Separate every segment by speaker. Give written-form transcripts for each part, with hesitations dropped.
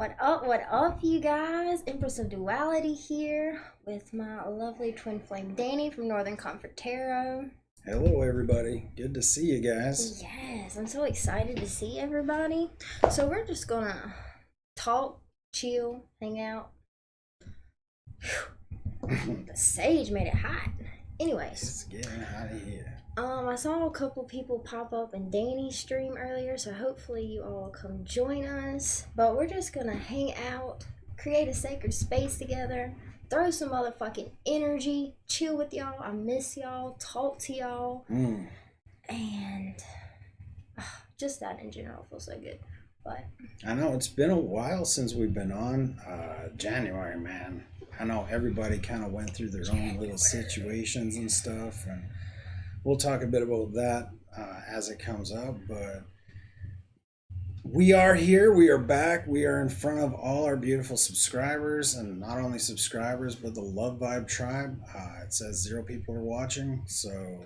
Speaker 1: What up, you guys? Empress of Duality here with my lovely twin flame Danny from Northern Comfort Tarot.
Speaker 2: Hello, everybody. Good to see you guys.
Speaker 1: Yes, I'm so excited to see everybody. So, we're just gonna talk, chill, hang out. The sage made it hot. Anyways,
Speaker 2: It's getting out of here.
Speaker 1: I saw a couple people pop up in Danny's stream earlier, so hopefully you all come join us. But we're just gonna hang out, create a sacred space together, throw some motherfucking energy, chill with y'all. I miss y'all, talk to y'all, and just that in general feels so good. But
Speaker 2: I know it's been a while since we've been on January, man. I know everybody kind of went through their own little situations and stuff, and we'll talk a bit about that as it comes up. But we are here, we are back, we are in front of all our beautiful subscribers, and not only subscribers, but the Love Vibe tribe. It says 0 people are watching, so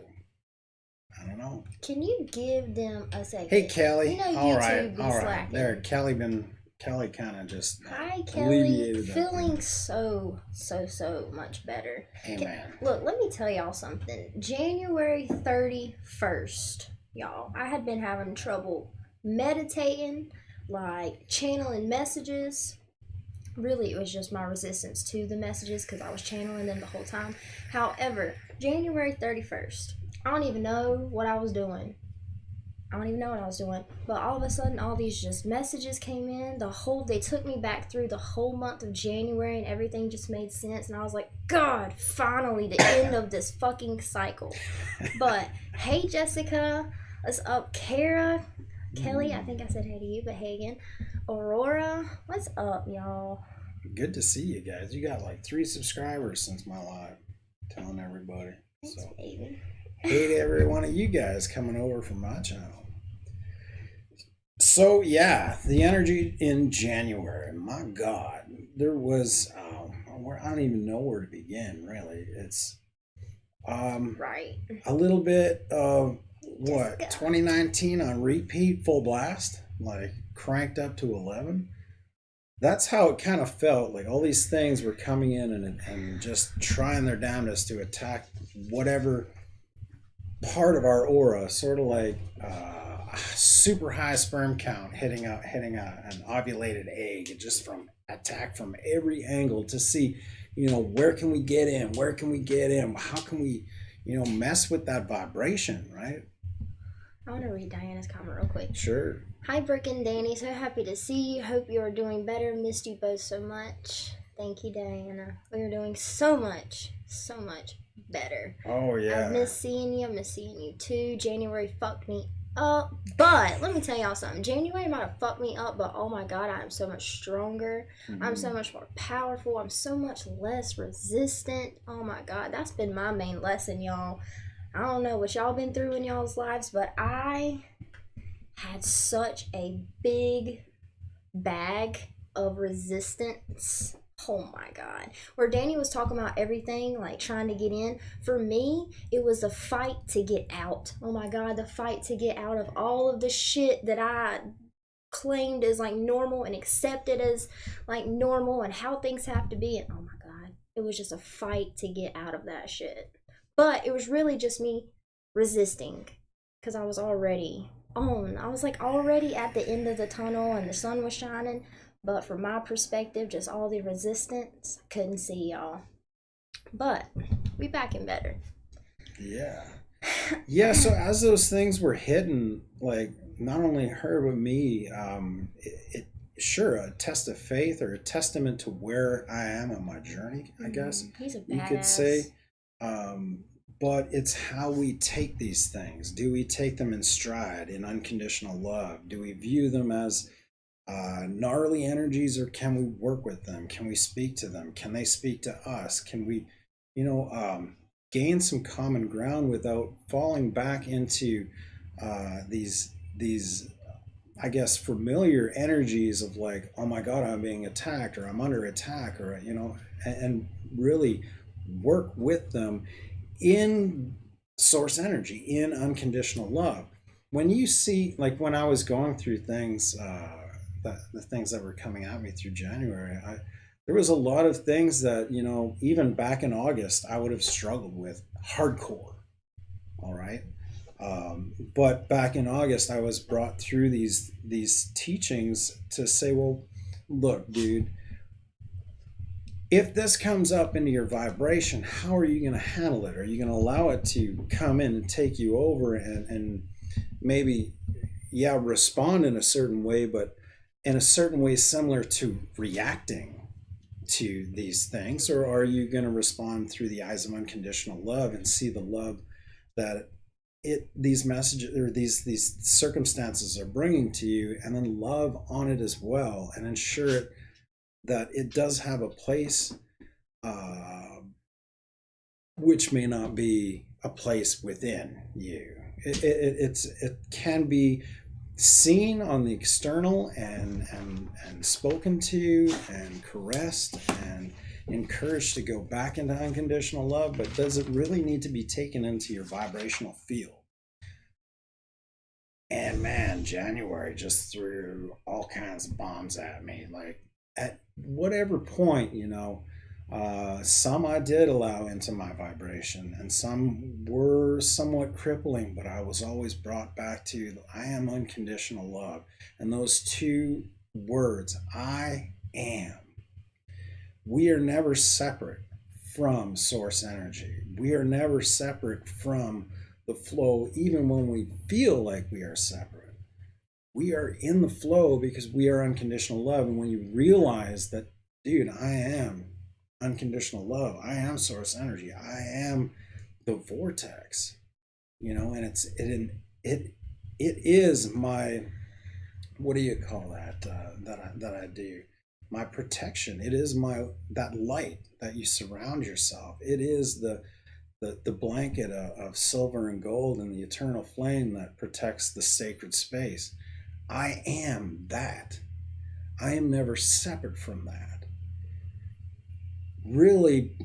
Speaker 2: I don't know.
Speaker 1: can you give them a second?
Speaker 2: Hey, Kelly.
Speaker 1: You know
Speaker 2: all
Speaker 1: YouTube
Speaker 2: right,
Speaker 1: be
Speaker 2: all right.
Speaker 1: slacking.
Speaker 2: There, Kelly kind of just
Speaker 1: Hi, Kelly.
Speaker 2: alleviated that
Speaker 1: Feeling
Speaker 2: thing.
Speaker 1: so much better.
Speaker 2: Amen.
Speaker 1: Look, let me tell y'all something. January 31st, y'all, I had been having trouble meditating, like channeling messages. Really, it was just my resistance to the messages because I was channeling them the whole time. However, January 31st, I don't even know what I was doing. But all of a sudden, all these just messages came in. They took me back through the whole month of January, and everything just made sense. And I was like, God, finally, the end of this fucking cycle. But hey, Jessica, what's up, Kara, Kelly? I think I said hey to you, but hey again, Aurora, what's up, y'all?
Speaker 2: Good to see you guys. You got like 3 subscribers since my live. Telling everybody.
Speaker 1: Thanks,
Speaker 2: So
Speaker 1: baby.
Speaker 2: hey to every one of you guys coming over from my channel. So yeah, the energy in January. My God, there was. I don't even know where to begin. Really, it's
Speaker 1: Right.
Speaker 2: a little bit of what
Speaker 1: Jessica.
Speaker 2: 2019 on repeat, full blast, like cranked up to 11. That's how it kind of felt. Like all these things were coming in and just trying their damnedest to attack whatever part of our aura, sort of like super high sperm count hitting an ovulated egg, just from attack from every angle to see, where can we get in, how can we, mess with that vibration, right?
Speaker 1: I want to read Diana's comment real quick.
Speaker 2: Sure.
Speaker 1: Hi, Brooke and Danny. So happy to see you. Hope you are doing better. Missed you both so much. Thank you, Diana. We are doing so much better.
Speaker 2: Oh yeah.
Speaker 1: I miss seeing you. I miss seeing you too. January fucked me up. But let me tell y'all something. January might have fucked me up, but oh my God, I am so much stronger. I'm so much more powerful. I'm so much less resistant. Oh my God, that's been my main lesson, y'all. I don't know what y'all been through in y'all's lives, but I had such a big bag of resistance. Oh my God. Where Danny was talking about everything, like trying to get in. For me, it was a fight to get out. Oh my God, the fight to get out of all of the shit that I claimed as like normal and accepted as like normal and how things have to be. And oh my God, it was just a fight to get out of that shit. But it was really just me resisting because I was already on. I was like already at the end of the tunnel and the sun was shining. But from my perspective, just all the resistance, I couldn't see y'all. But we back and better.
Speaker 2: Yeah. Yeah, so as those things were hitting, like not only her but me, it sure a test of faith or a testament to where I am on my journey, I guess
Speaker 1: He's a badass.
Speaker 2: you could say. But it's how we take these things. Do we take them in stride, in unconditional love? Do we view them as gnarly energies, or can we work with them? Can we speak to them? Can they speak to us? Can we, gain some common ground without falling back into these I guess familiar energies of like, oh my God, I'm being attacked, or I'm under attack, or and really work with them in source energy, in unconditional love. When you see, like when I was going through things the things that were coming at me through January, there was a lot of things that, even back in August, I would have struggled with hardcore. All right. But back in August, I was brought through these teachings to say, well, look, dude, if this comes up into your vibration, how are you going to handle it? Are you going to allow it to come in and take you over and maybe, yeah, respond in a certain way, but in a certain way similar to reacting to these things? Or are you going to respond through the eyes of unconditional love and see the love that these messages or these circumstances are bringing to you, and then love on it as well, and ensure that it does have a place, which may not be a place within you. It can be seen on the external and spoken to and caressed and encouraged to go back into unconditional love, but does it really need to be taken into your vibrational field? And man, January just threw all kinds of bombs at me. Like at whatever point, some I did allow into my vibration, and some were somewhat crippling, but I was always brought back to I am unconditional love. And those two words, I am. We are never separate from source energy. We are never separate from the flow, even when we feel like we are separate. We are in the flow because we are unconditional love. And when you realize that, dude, I am unconditional love, I am source energy, I am the vortex, and it is my, what do you call that, that I do, my protection. It is that light that you surround yourself. It is the blanket of silver and gold and the eternal flame that protects the sacred space. I am that. I am never separate from that. Really,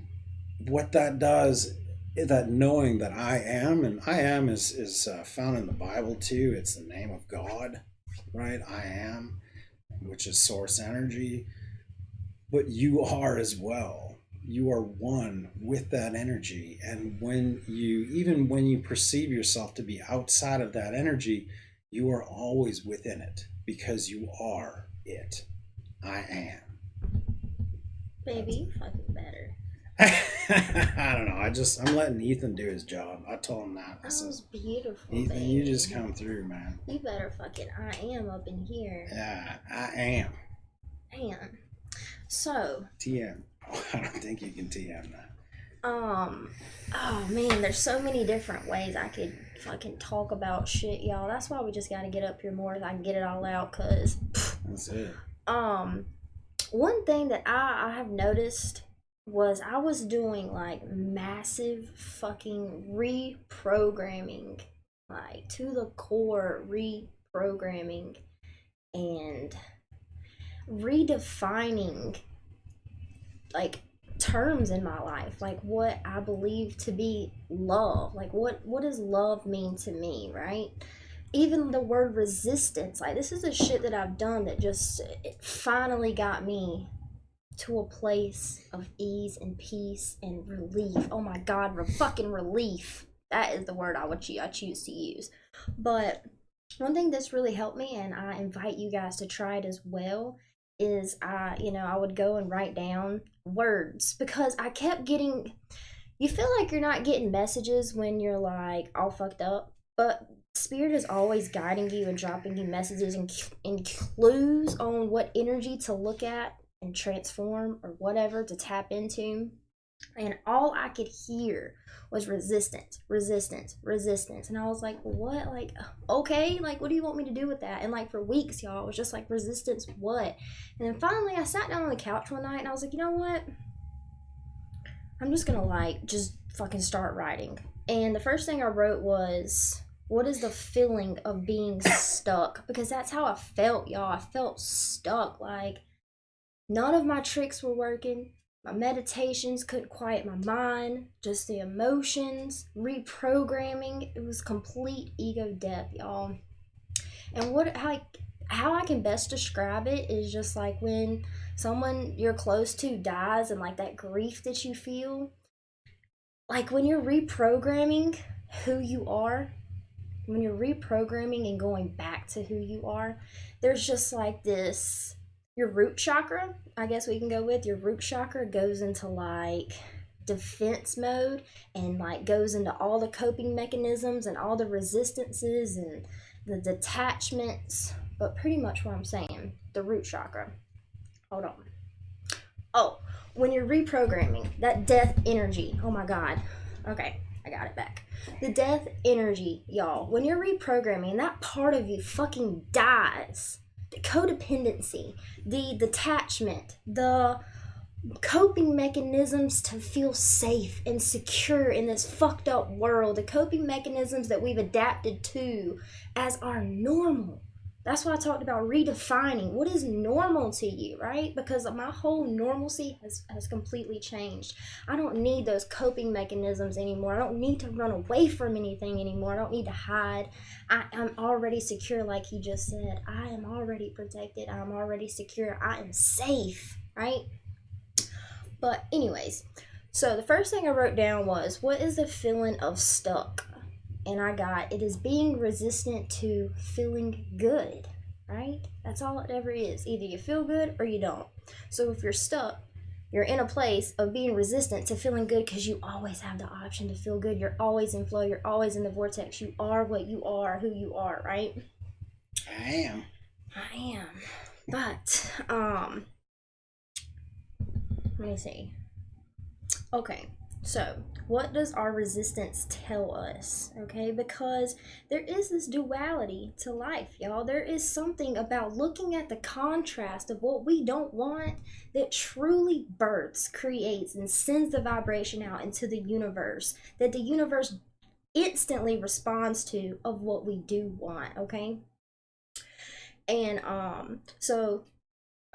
Speaker 2: what that does, that knowing that I am, and I am is found in the Bible too. It's the name of God, right? I am, which is source energy, but you are as well. You are one with that energy. And even when you perceive yourself to be outside of that energy, you are always within it because you are it. I am.
Speaker 1: Baby, you fucking better.
Speaker 2: I don't know. I'm letting Ethan do his job. I told him that.
Speaker 1: That was beautiful,
Speaker 2: Ethan,
Speaker 1: baby.
Speaker 2: you just come through, man.
Speaker 1: You better fucking I am up in here.
Speaker 2: Yeah, I am.
Speaker 1: Man. So.
Speaker 2: TM. Oh, I don't think you can TM that.
Speaker 1: Oh man, there's so many different ways I could fucking talk about shit, y'all. That's why we just gotta get up here more so I can get it all out, cause.
Speaker 2: That's it.
Speaker 1: One thing that I have noticed was I was doing like massive fucking reprogramming, like to the core reprogramming and redefining like terms in my life, like what I believe to be love, like what does love mean to me, right? Even the word resistance, like this is the shit that I've done that just it finally got me to a place of ease and peace and relief. Oh my god, fucking relief. That is the word I choose to use. But one thing that's really helped me, and I invite you guys to try it as well, is I would go and write down words, because I kept getting, you feel like you're not getting messages when you're like all fucked up, but Spirit is always guiding you and dropping you messages and clues on what energy to look at and transform or whatever to tap into. And all I could hear was resistance, resistance, resistance. And I was like, what? Like, okay, like, what do you want me to do with that? And like for weeks, y'all, it was just like, resistance, what? And then finally I sat down on the couch one night and I was like, you know what? I'm just gonna like, just fucking start writing. And the first thing I wrote was, what is the feeling of being stuck? Because that's how I felt, y'all. I felt stuck. Like, none of my tricks were working. My meditations couldn't quiet my mind. Just the emotions, reprogramming. It was complete ego death, y'all. And how I can best describe it is just like when someone you're close to dies and like that grief that you feel, like when you're reprogramming who you are, when you're reprogramming and going back to who you are, there's just like this, your root chakra, I guess we can go with your root chakra goes into like defense mode and like goes into all the coping mechanisms and all the resistances and the detachments. But pretty much what I'm saying, the root chakra. Hold on. Oh, when you're reprogramming that death energy, oh my god. Okay, I got it back. The death energy, y'all. When you're reprogramming, that part of you fucking dies. The codependency, the detachment, the coping mechanisms to feel safe and secure in this fucked up world, the coping mechanisms that we've adapted to as our normal. That's why I talked about redefining what is normal to you, right? Because my whole normalcy has completely changed. I don't need those coping mechanisms anymore. I don't need to run away from anything anymore. I don't need to hide. I'm already secure, like he just said. I am already protected. I'm already secure. I am safe, right? But anyways, so the first thing I wrote down was, what is the feeling of stuck? And I got, it is being resistant to feeling good, right? That's all it ever is. Either you feel good or you don't. So if you're stuck, you're in a place of being resistant to feeling good because you always have the option to feel good. You're always in flow. You're always in the vortex. You are what you are, who you are, right?
Speaker 2: I am.
Speaker 1: But, let me see. Okay. So, what does our resistance tell us? Okay, because there is this duality to life, y'all. There is something about looking at the contrast of what we don't want that truly births, creates, and sends the vibration out into the universe that the universe instantly responds to of what we do want, okay? And so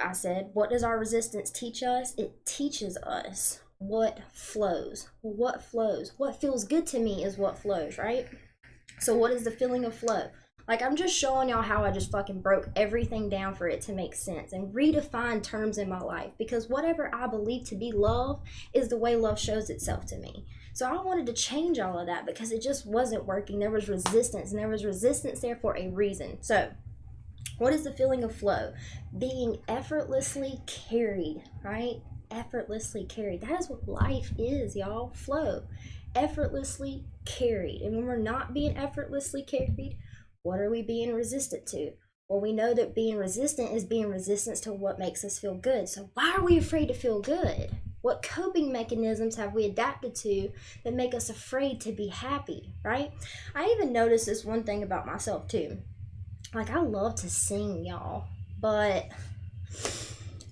Speaker 1: I said, what does our resistance teach us? It teaches us what flows. What flows? What feels good to me is what flows, right? So what is the feeling of flow? Like, I'm just showing y'all how I just fucking broke everything down for it to make sense and redefine terms in my life, because whatever I believe to be love is the way love shows itself to me. So I wanted to change all of that because it just wasn't working. There was resistance, and there was resistance there for a reason. So what is the feeling of flow? Being effortlessly carried, right? Effortlessly carried. That is what life is, y'all. Flow. Effortlessly carried. And when we're not being effortlessly carried, what are we being resistant to? Well, we know that being resistant is being resistant to what makes us feel good. So why are we afraid to feel good? What coping mechanisms have we adapted to that make us afraid to be happy, right? I even noticed this one thing about myself too. Like, I love to sing, y'all, but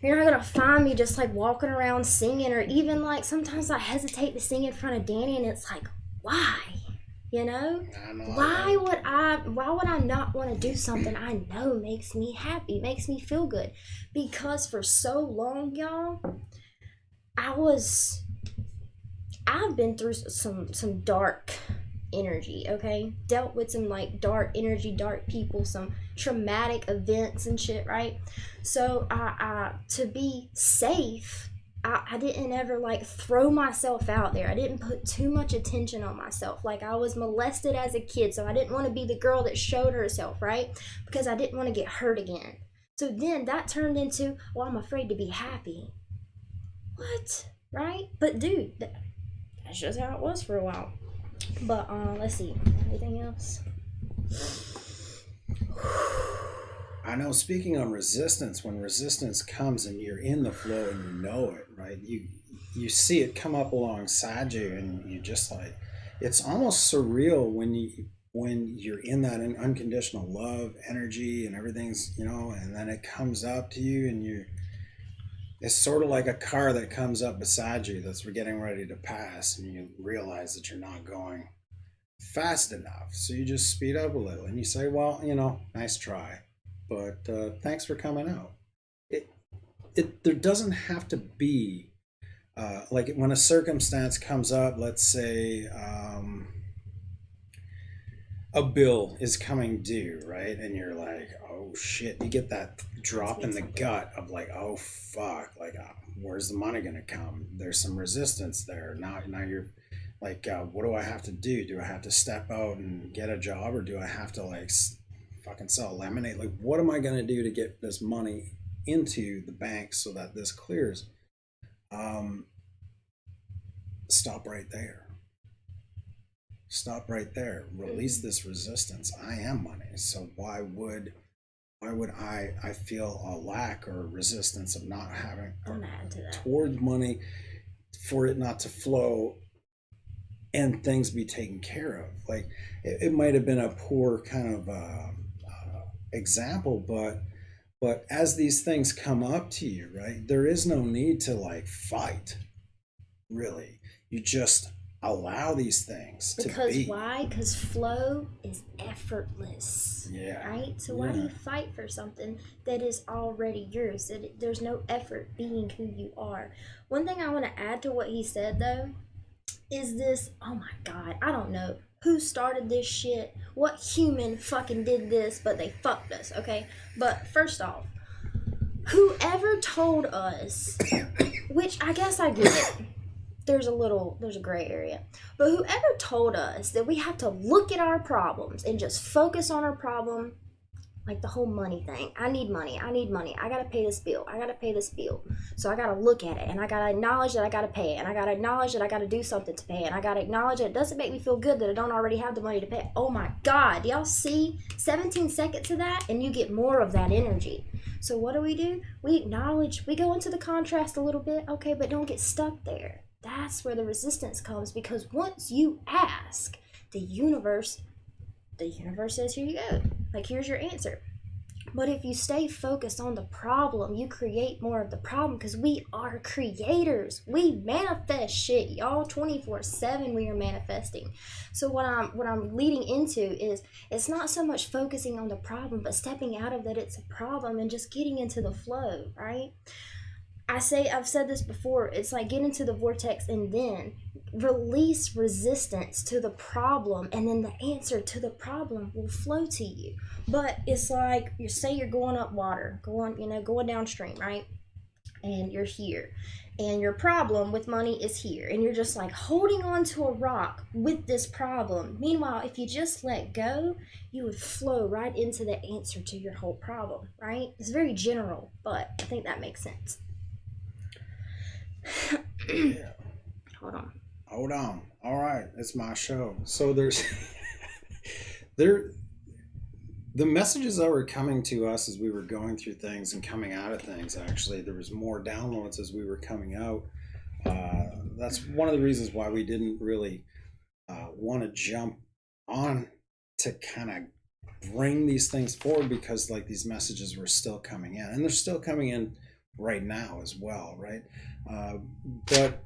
Speaker 1: you're not gonna find me just like walking around singing, or even like sometimes I hesitate to sing in front of Danny, and it's like, why? You know? Why would I not want to do something I know makes me happy, makes me feel good? Because for so long, y'all, I've been through some dark energy, okay? Dealt with some like dark energy, dark people, some traumatic events and shit, right? So I to be safe, I didn't ever like throw myself out there. I didn't put too much attention on myself. Like, I was molested as a kid, so I didn't want to be the girl that showed herself, right? Because I didn't want to get hurt again. So then that turned into, well, I'm afraid to be happy. What? Right? But dude, that's just how it was for a while. But let's see. Anything else?
Speaker 2: I know, speaking on resistance, when resistance comes and you're in the flow and you know it, right? You see it come up alongside you, and you just like, it's almost surreal when you're in that unconditional love energy and everything's, and then it comes up to you, and it's sort of like a car that comes up beside you that's getting ready to pass, and you realize that you're not going fast enough. So you just speed up a little and you say, well, nice try, but thanks for coming out. There doesn't have to be like when a circumstance comes up, let's say a bill is coming due, right? And you're like, oh shit, you get that drop in the gut of like, oh fuck, like, where's the money gonna come? There's some resistance there. Now you're like, what do I have to do? Do I have to step out and get a job, or do I have to like fucking sell lemonade? Like, what am I gonna do to get this money into the bank so that this clears? Stop right there. Stop right there. Release this resistance. I am money. So why would I feel a lack or resistance of not having toward money, for it not to flow and things be taken care of? Like, it might have been a poor kind of example, but as these things come up to you, right, there is no need to like fight, really. You just allow these things to
Speaker 1: because
Speaker 2: be.
Speaker 1: why? Because flow is effortless.
Speaker 2: Yeah.
Speaker 1: Right? So why do you fight for something that is already yours? That there's no effort being who you are. One thing I want to add to what he said though is this, oh my god, I don't know who started this shit, what human fucking did this, but they fucked us, okay? But first off, whoever told us, which I guess I get it, there's a gray area, but whoever told us that we have to look at our problems and just focus on our problem, like the whole money thing. I need money, I gotta pay this bill, so I gotta look at it, and I gotta acknowledge that I gotta pay it, and I gotta acknowledge that I gotta do something to pay it, and I gotta acknowledge that it doesn't make me feel good that I don't already have the money to pay. Oh my god, do y'all see 17 seconds of that and you get more of that energy? So what do? We acknowledge, we go into the contrast a little bit, okay, but don't get stuck there. That's where the resistance comes, because once you ask, the universe says, here you go. Like, here's your answer. But if you stay focused on the problem, you create more of the problem, because we are creators. We manifest shit, y'all. 24/7 we are manifesting. So what I'm leading into is, it's not so much focusing on the problem, but stepping out of that it's a problem and just getting into the flow, right? I've said this before, it's like get into the vortex and then release resistance to the problem, and then the answer to the problem will flow to you. But it's like, you're going up water, going downstream, right? And you're here, and your problem with money is here, and you're just like holding on to a rock with this problem. Meanwhile, if you just let go, you would flow right into the answer to your whole problem, right? It's very general, but I think that makes sense.
Speaker 2: Yeah.
Speaker 1: Hold
Speaker 2: on. All right, it's my show. So the messages that were coming to us as we were going through things and coming out of things, actually there was more downloads as we were coming out. That's one of the reasons why we didn't really want to jump on to kind of bring these things forward, because like these messages were still coming in, and they're still coming in right now as well, right? But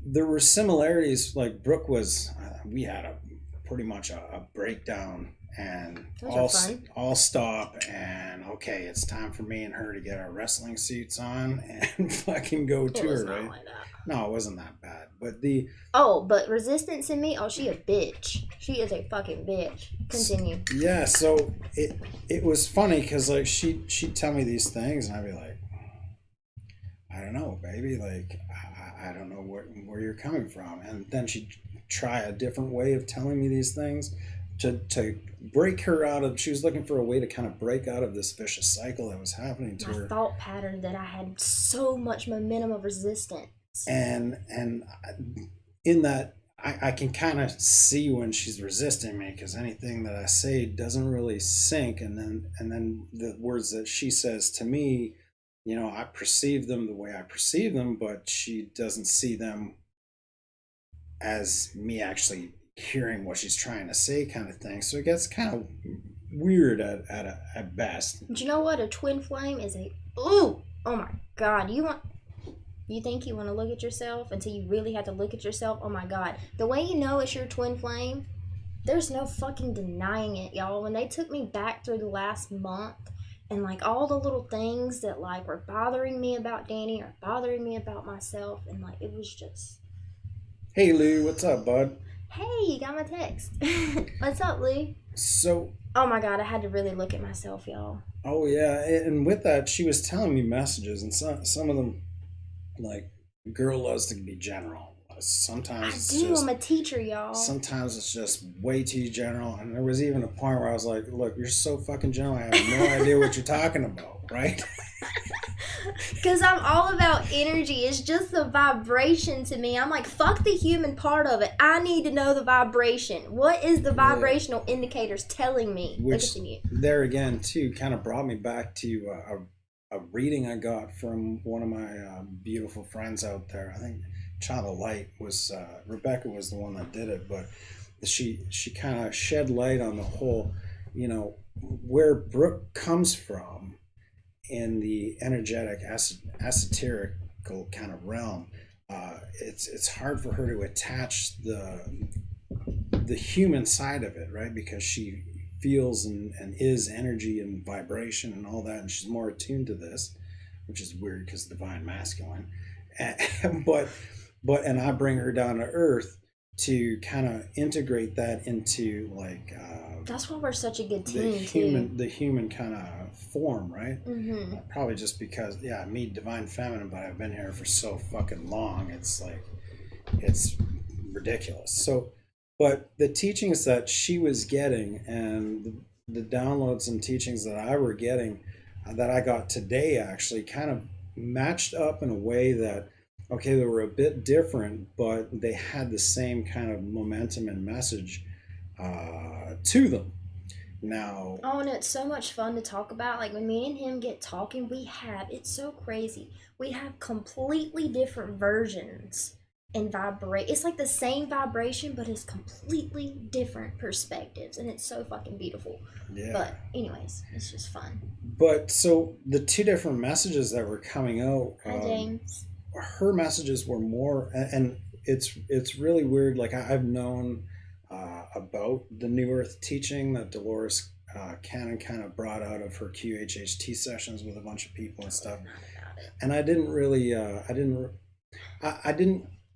Speaker 2: there were similarities. Like Brooke was, we had pretty much a breakdown, and all stop, and okay, it's time for me and her to get our wrestling suits on and fucking go tour, right? Like that. No, it wasn't that bad. But
Speaker 1: but resistance in me, she a bitch. She is a fucking bitch. Continue.
Speaker 2: Yeah, so it was funny because like she'd tell me these things, and I'd be like, I don't know, baby, like I don't know where you're coming from. And then she'd try a different way of telling me these things to break her out of, she was looking for a way to kind of break out of this vicious cycle that was happening to her.
Speaker 1: My thought pattern that I had so much momentum of resistance.
Speaker 2: And in that, I can kind of see when she's resisting me, because anything that I say doesn't really sink. And then the words that she says to me, I perceive them the way I perceive them, but she doesn't see them as me actually hearing what she's trying to say, kind of thing. So it gets kind of weird at best.
Speaker 1: Do you know what a twin flame is? Oh my god, you think you want to look at yourself until you really have to look at yourself? Oh my god, the way you know it's your twin flame, there's no fucking denying it, y'all. When they took me back through the last month, and like all the little things that like were bothering me about Danny or bothering me about myself, and like it was just,
Speaker 2: hey Lou, what's up, bud?
Speaker 1: Hey, you got my text. What's up, Lou?
Speaker 2: So,
Speaker 1: Oh my god, I had to really look at myself, y'all.
Speaker 2: oh yeah, and with that, she was telling me messages, and some of them, like, girl loves to be general. Sometimes
Speaker 1: I
Speaker 2: it's
Speaker 1: do. I'm
Speaker 2: just
Speaker 1: a teacher, y'all.
Speaker 2: sometimes it's just way too general, and there was even a point where I was like, look, you're so fucking general, I have no idea what you're talking about, right?
Speaker 1: Because I'm all about energy. It's just the vibration to me. I'm like, fuck the human part of it. I need to know the vibration. What is the vibrational indicators telling me?
Speaker 2: Which there again too kind of brought me back to a reading I got from one of my beautiful friends out there. I think Child of Light was Rebecca was the one that did it, but she kind of shed light on the whole, where Brooke comes from in the energetic esoterical kind of realm. It's hard for her to attach the human side of it, right? Because she feels and is energy and vibration and all that, and she's more attuned to this, which is weird because divine masculine. But and I bring her down to earth to kind of integrate that into like
Speaker 1: that's why we're such a good
Speaker 2: team, the human kind of form, right?
Speaker 1: Mm-hmm.
Speaker 2: Probably just because, yeah, me divine feminine, but I've been here for so fucking long. It's like it's ridiculous. So, but the teachings that she was getting and the downloads and teachings that I were getting, that I got today, actually kind of matched up in a way that, okay, they were a bit different, but they had the same kind of momentum and message to them. Now,
Speaker 1: oh, and it's so much fun to talk about. Like when me and him get talking, it's so crazy. We have completely different versions and vibrate. It's like the same vibration, but it's completely different perspectives, and it's so fucking beautiful.
Speaker 2: Yeah.
Speaker 1: But anyways, it's just fun.
Speaker 2: But so the two different messages that were coming out,
Speaker 1: Hi, James.
Speaker 2: her messages were more, and it's really weird. Like I've known about the New Earth teaching that Dolores Cannon kind of brought out of her QHHT sessions with a bunch of people and stuff. And I didn't really, I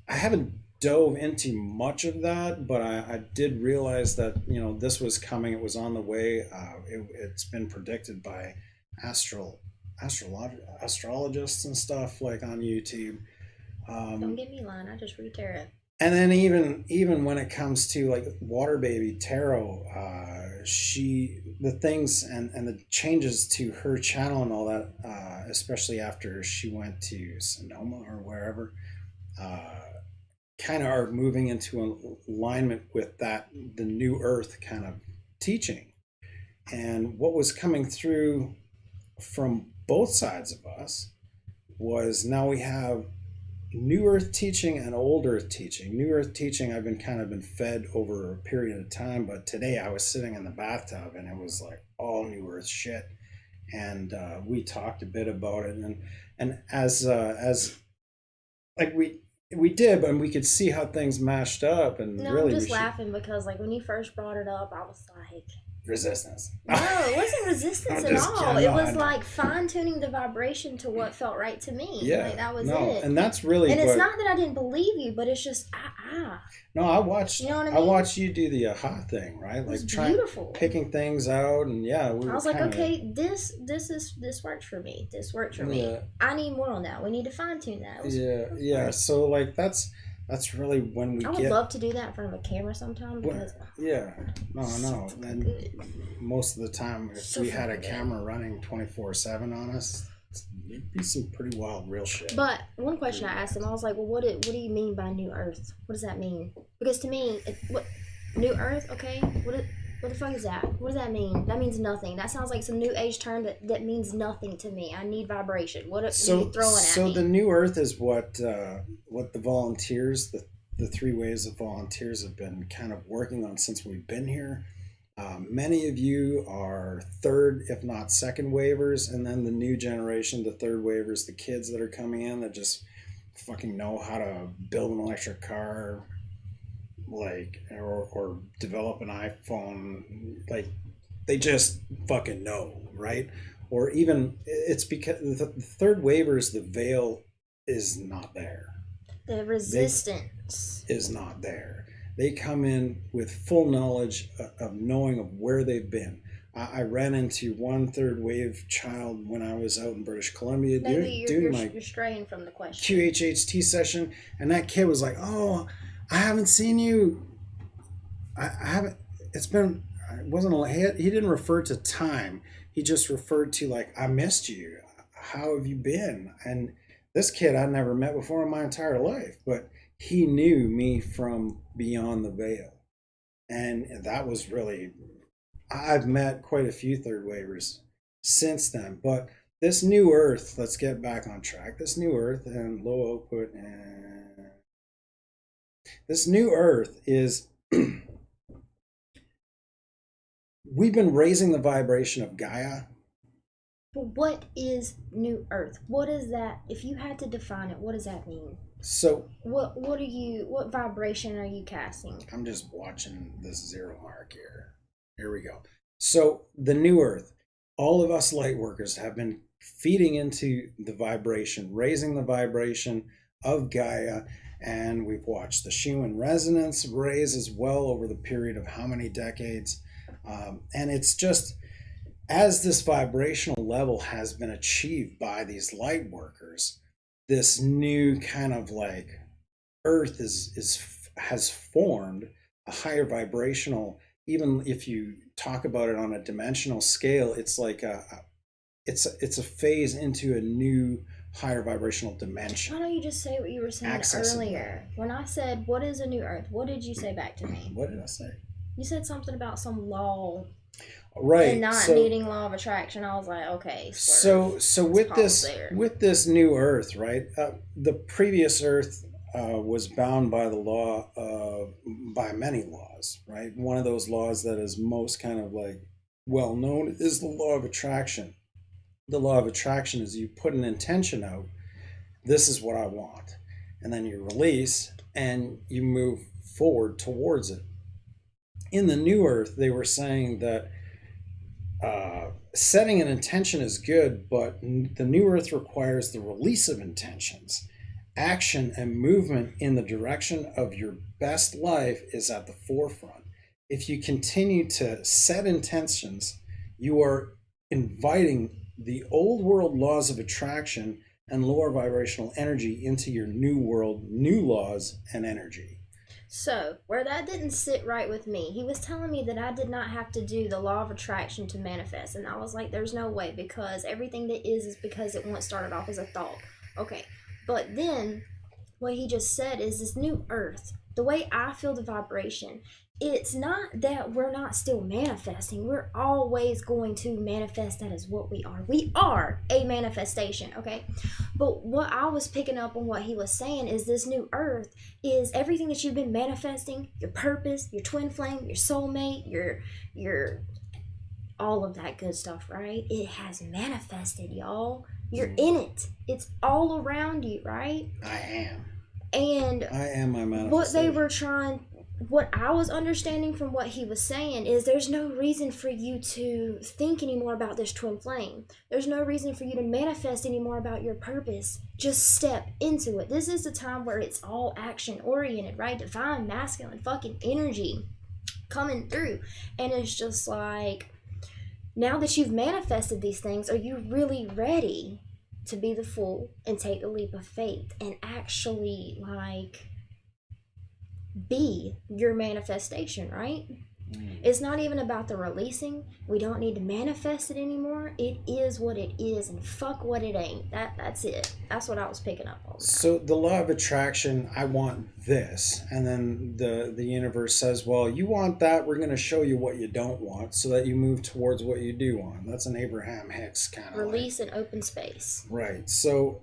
Speaker 2: haven't dove into much of that, but I did realize that this was coming. It was on the way. It's been predicted by astrologists and stuff like on YouTube.
Speaker 1: Don't get me lying. I just read tarot.
Speaker 2: And then even when it comes to like Water Baby Tarot, the things and the changes to her channel and all that, especially after she went to Sonoma or wherever, kind of are moving into alignment with the New Earth kind of teaching. And what was coming through from both sides of us was now we have New Earth teaching and Old Earth teaching. New Earth teaching I've been fed over a period of time, but today I was sitting in the bathtub and it was like all New Earth shit, and we talked a bit about it, and as like we did, and we could see how things mashed up, and
Speaker 1: no,
Speaker 2: really
Speaker 1: I'm just laughing because like when you first brought it up, I was like.
Speaker 2: Resistance.
Speaker 1: No, it wasn't resistance at all. It was like fine tuning the vibration to what felt right to me.
Speaker 2: Yeah,
Speaker 1: like, that was
Speaker 2: no,
Speaker 1: it.
Speaker 2: and that's really.
Speaker 1: And it's not that I didn't believe you, but it's just
Speaker 2: No, I watched.
Speaker 1: You know what I mean?
Speaker 2: I watched you do the aha thing, right?
Speaker 1: It was
Speaker 2: like trying
Speaker 1: beautiful.
Speaker 2: Picking things out, and yeah,
Speaker 1: I was like, okay, this works for me. This works for me. I need more on that. We need to fine tune that.
Speaker 2: Yeah. So like that's really when we.
Speaker 1: I would love to do that in front of a camera sometime because.
Speaker 2: Yeah, no, and
Speaker 1: good.
Speaker 2: Most of the time, if we had a camera running 24/7 on us, it'd be some pretty wild, real shit.
Speaker 1: But one question I asked him, I was like, well, what do you mean by New Earth? What does that mean? Because to me, what New Earth? Okay, what the fuck is that? What does that mean? That means nothing. That sounds like some new age term that means nothing to me. I need vibration. What are you throwing at me?
Speaker 2: So the New Earth is what the volunteers, the 3 waves of volunteers have been kind of working on since we've been here. Many of you are third, if not second wavers, and then the new generation, the third wavers, the kids that are coming in that just fucking know how to build an electric car, like, or develop an iPhone, like they just fucking know, right? Or even it's because the third wavers, the veil is not there.
Speaker 1: The resistance
Speaker 2: is not there. They come in with full knowledge of knowing of where they've been. I ran into one third wave child when I was out in British Columbia doing my
Speaker 1: you're straying from the question.
Speaker 2: QHHT session, and that kid was like, "Oh, I haven't seen you. I haven't. It's been. It wasn't. He didn't refer to time. He just referred to like, I missed you. How have you been?" And this kid I'd never met before in my entire life, but he knew me from beyond the veil, and that was really. I've met quite a few third waivers since then, but this new earth, let's get back on track. This new earth and low output, and this new earth is we've been raising the vibration of Gaia.
Speaker 1: But what is new earth? What is that? If you had to define it, what does that mean?
Speaker 2: So
Speaker 1: what vibration are you casting?
Speaker 2: I'm just watching this zero mark here. Here we go. So the new earth, all of us light workers have been feeding into the vibration, raising the vibration of Gaia, and we've watched the Schumann resonance raise as well over the period of how many decades. And it's just, as this vibrational level has been achieved by these light workers, this new kind of like earth has formed a higher vibrational. Even if you talk about it on a dimensional scale, it's like it's a phase into a new higher vibrational dimension.
Speaker 1: Why don't you just say what you were saying earlier? When I said, what is a new earth? What did you say back to me?
Speaker 2: What did I say?
Speaker 1: You said something about some law.
Speaker 2: Right.
Speaker 1: And not needing law of attraction. I was like, okay.
Speaker 2: So with this new earth, right? The previous earth was bound by the law by many laws, right? One of those laws that is most kind of like well known is the law of attraction. The law of attraction is you put an intention out, this is what I want, and then you release and you move forward towards it. In the new earth, they were saying that setting an intention is good, but the new earth requires the release of intentions. Action and movement in the direction of your best life is at the forefront. If you continue to set intentions, you are inviting the old world laws of attraction and lower vibrational energy into your new world, new laws and energy.
Speaker 1: So, where that didn't sit right with me, he was telling me that I did not have to do the law of attraction to manifest. And I was like, there's no way, because everything that is because it once started off as a thought. Okay. But then, what he just said is this new earth, the way I feel the vibration, it's not that we're not still manifesting. We're always going to manifest that as what we are. We are a manifestation, okay? But what I was picking up on what he was saying is this new earth is everything that you've been manifesting, your purpose, your twin flame, your soulmate, your all of that good stuff, right? It has manifested, y'all. You're in it. It's all around you, right?
Speaker 2: I am.
Speaker 1: And
Speaker 2: I am my manifestation.
Speaker 1: What I was understanding from what he was saying is there's no reason for you to think anymore about this twin flame. There's no reason for you to manifest anymore about your purpose. Just step into it. This is the time where it's all action oriented, right? Divine masculine fucking energy coming through. And it's just like, now that you've manifested these things, are you really ready to be the fool and take the leap of faith and actually like be your manifestation, right? It's not even about the releasing. We don't need to manifest it anymore. It is what it is, and fuck what it ain't. That's it. That's what I was picking up on.
Speaker 2: So the law of attraction, I want this, and then the universe says, well, you want that, we're going to show you what you don't want so that you move towards what you do want. That's an Abraham Hicks kind of
Speaker 1: release and open space.
Speaker 2: Right. So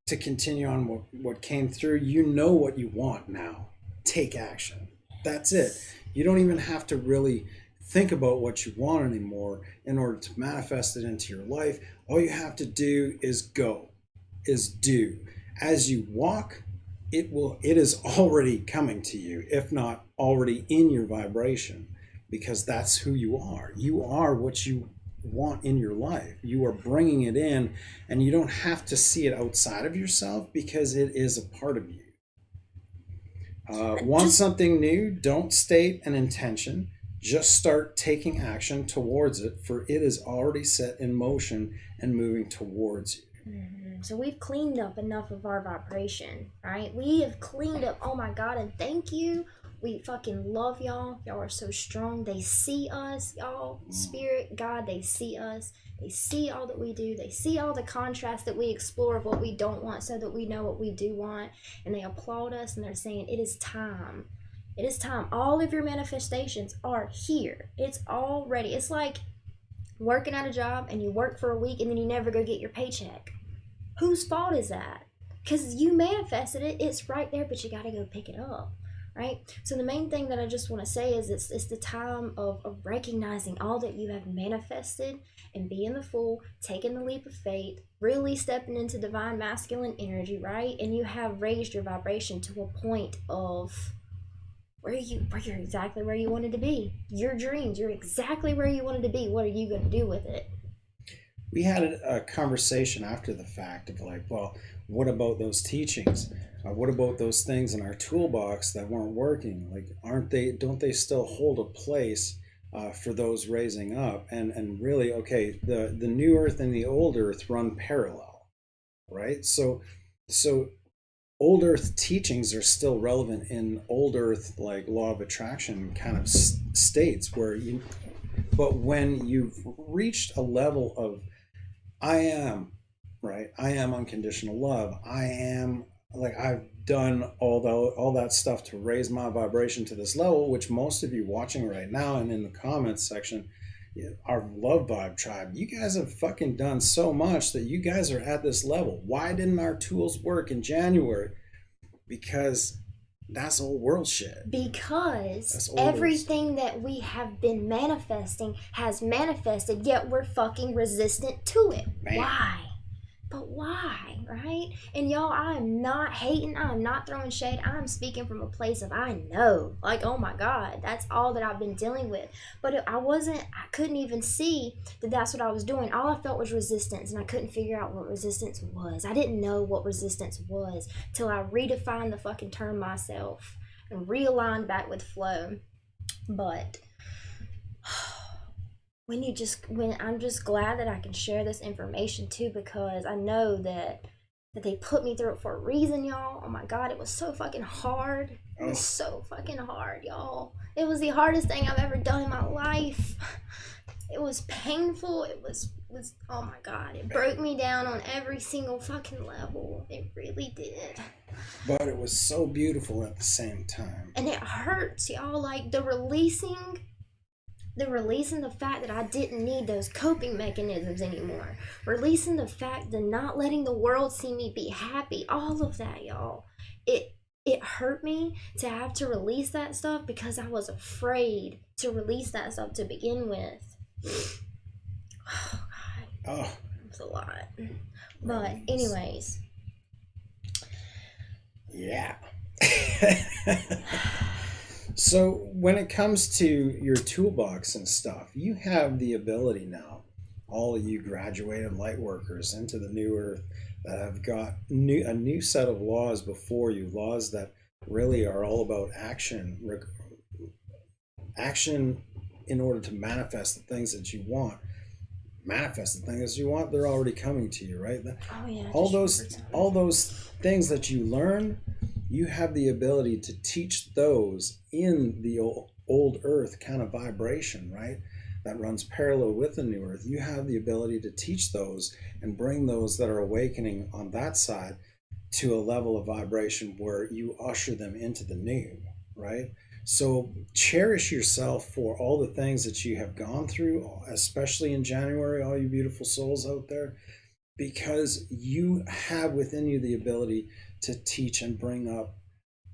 Speaker 2: to continue on what came through, you know what you want now. Take action. That's it. You don't even have to really think about what you want anymore in order to manifest it into your life. All you have to do is go, is do. As you walk, it is already coming to you, if not already in your vibration, because that's who you are. You are what you want in your life. You are bringing it in, and you don't have to see it outside of yourself because it is a part of you. Want something new? Don't state an intention. Just start taking action towards it, for it is already set in motion and moving towards you.
Speaker 1: So we've cleaned up enough of our vibration, right? We have cleaned up. Oh my God, and thank you. We fucking love y'all. Y'all are so strong. They see us, y'all. Spirit, God, they see us. They see all that we do. They see all the contrast that we explore of what we don't want so that we know what we do want. And they applaud us and they're saying, it is time. It is time. All of your manifestations are here. It's all ready. It's like working at a job and you work for a week and then you never go get your paycheck. Whose fault is that? Because you manifested it. It's right there, but you got to go pick it up. Right? So the main thing that I just want to say is it's the time of recognizing all that you have manifested and being the fool, taking the leap of faith, really stepping into divine masculine energy, right? And you have raised your vibration to a point of where you're exactly where you wanted to be. Your dreams, you're exactly where you wanted to be. What are you going to do with it?
Speaker 2: We had a conversation after the fact of like, well, what about those teachings? What about those things in our toolbox that weren't working? Like, don't they still hold a place for those raising up? And really, okay, the new earth and the old earth run parallel, right? So old earth teachings are still relevant in old earth, like law of attraction kind of states but when you've reached a level of I am, right? I am unconditional love. I am, like, I've done all that stuff to raise my vibration to this level, which most of you watching right now and in the comments section, our love vibe tribe, you guys have fucking done so much that you guys are at this level. Why didn't our tools work in January? Because that's old world shit.
Speaker 1: Because everything that we have been manifesting has manifested, yet we're fucking resistant to it. Man. Why? But why, right? And y'all, I am not hating. I am not throwing shade. I'm speaking from a place of I know. Like, oh my God, that's all that I've been dealing with. But I couldn't even see that that's what I was doing. All I felt was resistance, and I couldn't figure out what resistance was. I didn't know what resistance was till I redefined the fucking term myself and realigned back with flow. But I'm just glad that I can share this information too, because I know that they put me through it for a reason, y'all. Oh my God, it was so fucking hard. It was so fucking hard, y'all. It was the hardest thing I've ever done in my life. It was painful. It was oh my God, it broke me down on every single fucking level. It really did.
Speaker 2: But it was so beautiful at the same time.
Speaker 1: And it hurts, y'all. Like the releasing the fact that I didn't need those coping mechanisms anymore. Releasing the fact that not letting the world see me be happy. All of that, y'all. It hurt me to have to release that stuff because I was afraid to release that stuff to begin with. Oh, God. Oh. It's a lot. But anyways.
Speaker 2: Yeah. So when it comes to your toolbox and stuff, you have the ability now, all of you graduated light workers into the new earth that have got a new set of laws before you, laws that really are all about action in order to manifest the things that you want. Manifest the things you want, they're already coming to you, right?
Speaker 1: Oh yeah.
Speaker 2: All those things that you learn, you have the ability to teach those in the old earth kind of vibration, right? That runs parallel with the new earth. You have the ability to teach those and bring those that are awakening on that side to a level of vibration where you usher them into the new, right? So cherish yourself for all the things that you have gone through, especially in January, all you beautiful souls out there, because you have within you the ability to teach and bring up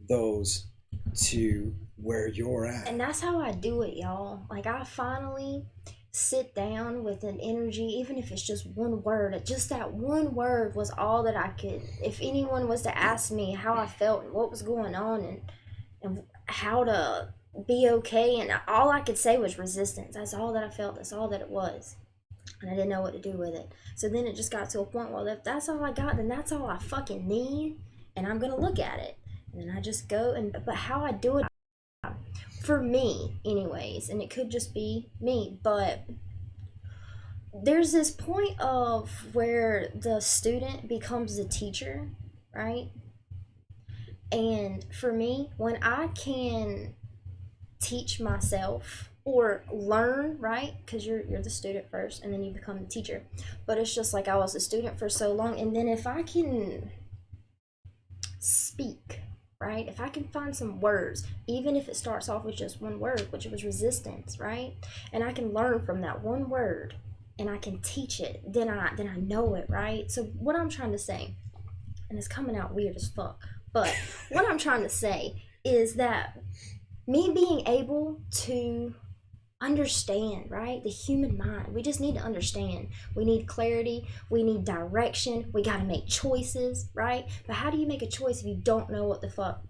Speaker 2: those to where you're at.
Speaker 1: And that's how I do it, y'all. Like, I finally sit down with an energy, even if it's just one word. Just that one word was all that I could. If anyone was to ask me how I felt and what was going on and how to be okay, and all I could say was resistance. That's all that I felt. That's all that it was. And I didn't know what to do with it. So then it just got to a point, well, if that's all I got, then that's all I fucking need. And I'm going to look at it. And then I just go but how I do it, for me anyways, and it could just be me, but there's this point of where the student becomes the teacher, right? And for me, when I can teach myself or learn, right? Because you're the student first and then you become the teacher. But it's just like I was a student for so long, and then if I can speak, right? If I can find some words, even if it starts off with just one word, which was resistance, right? And I can learn from that one word and I can teach it, then I know it, right? So what I'm trying to say, and it's coming out weird as fuck, but what I'm trying to say is that me being able to understand, right? The human mind. We just need to understand. We need clarity. We need direction. We got to make choices, right? But how do you make a choice if you don't know what the fuck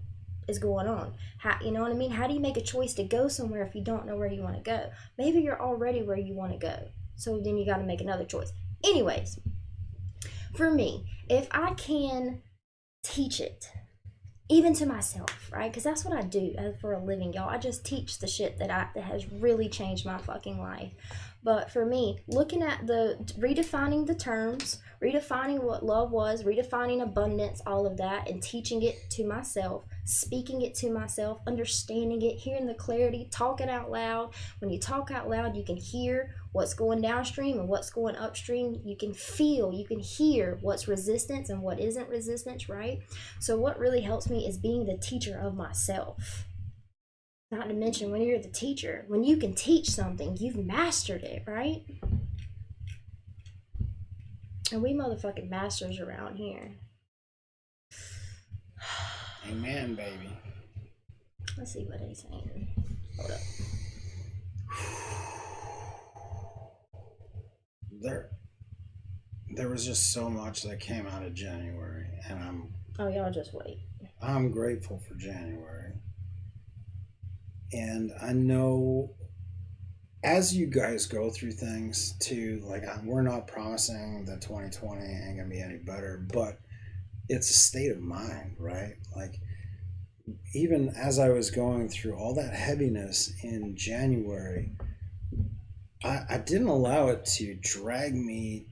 Speaker 1: is going on? How, you know what I mean? How do you make a choice to go somewhere if you don't know where you want to go? Maybe you're already where you want to go. So then you got to make another choice. Anyways, for me, if I can teach it, even to myself, right? Because that's what I do for a living, y'all. I just teach the shit that has really changed my fucking life. But for me, looking at redefining the terms, redefining what love was, redefining abundance, all of that, and teaching it to myself, speaking it to myself, understanding it, hearing the clarity, talking out loud. When you talk out loud, you can hear what's going downstream and what's going upstream. You can feel, you can hear what's resistance and what isn't resistance, right? So what really helps me is being the teacher of myself. Not to mention, when you're the teacher, when you can teach something, you've mastered it, right? And we motherfucking masters around here.
Speaker 2: Amen, baby.
Speaker 1: Let's see what he's saying. Hold up.
Speaker 2: There was just so much that came out of January, and
Speaker 1: y'all just wait.
Speaker 2: I'm grateful for January. And I know as you guys go through things too, like we're not promising that 2020 ain't gonna be any better, but it's a state of mind, right? Like even as I was going through all that heaviness in January, I didn't allow it to drag me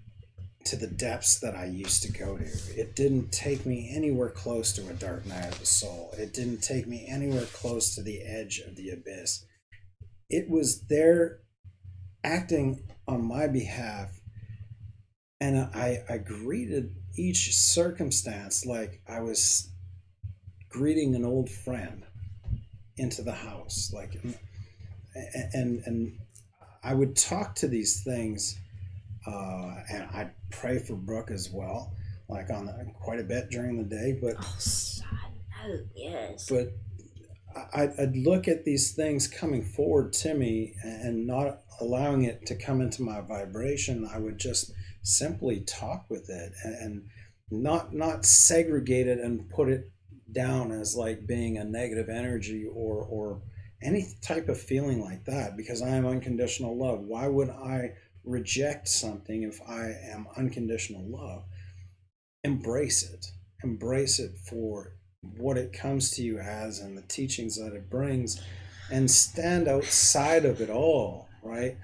Speaker 2: to the depths that I used to go to. It didn't take me anywhere close to a dark night of the soul. It didn't take me anywhere close to the edge of the abyss. It was there acting on my behalf, and I greeted each circumstance like I was greeting an old friend into the house, like, and I would talk to these things, and I'd pray for Brooke as well, like quite a bit during the day. But
Speaker 1: side note, yes.
Speaker 2: But I'd look at these things coming forward to me and not allowing it to come into my vibration. I would just simply talk with it and not segregate it and put it down as like being a negative energy or any type of feeling like that, because I am unconditional love. Why would I reject something if I am unconditional love? Embrace it for what it comes to you as and the teachings that it brings, and stand outside of it all, right?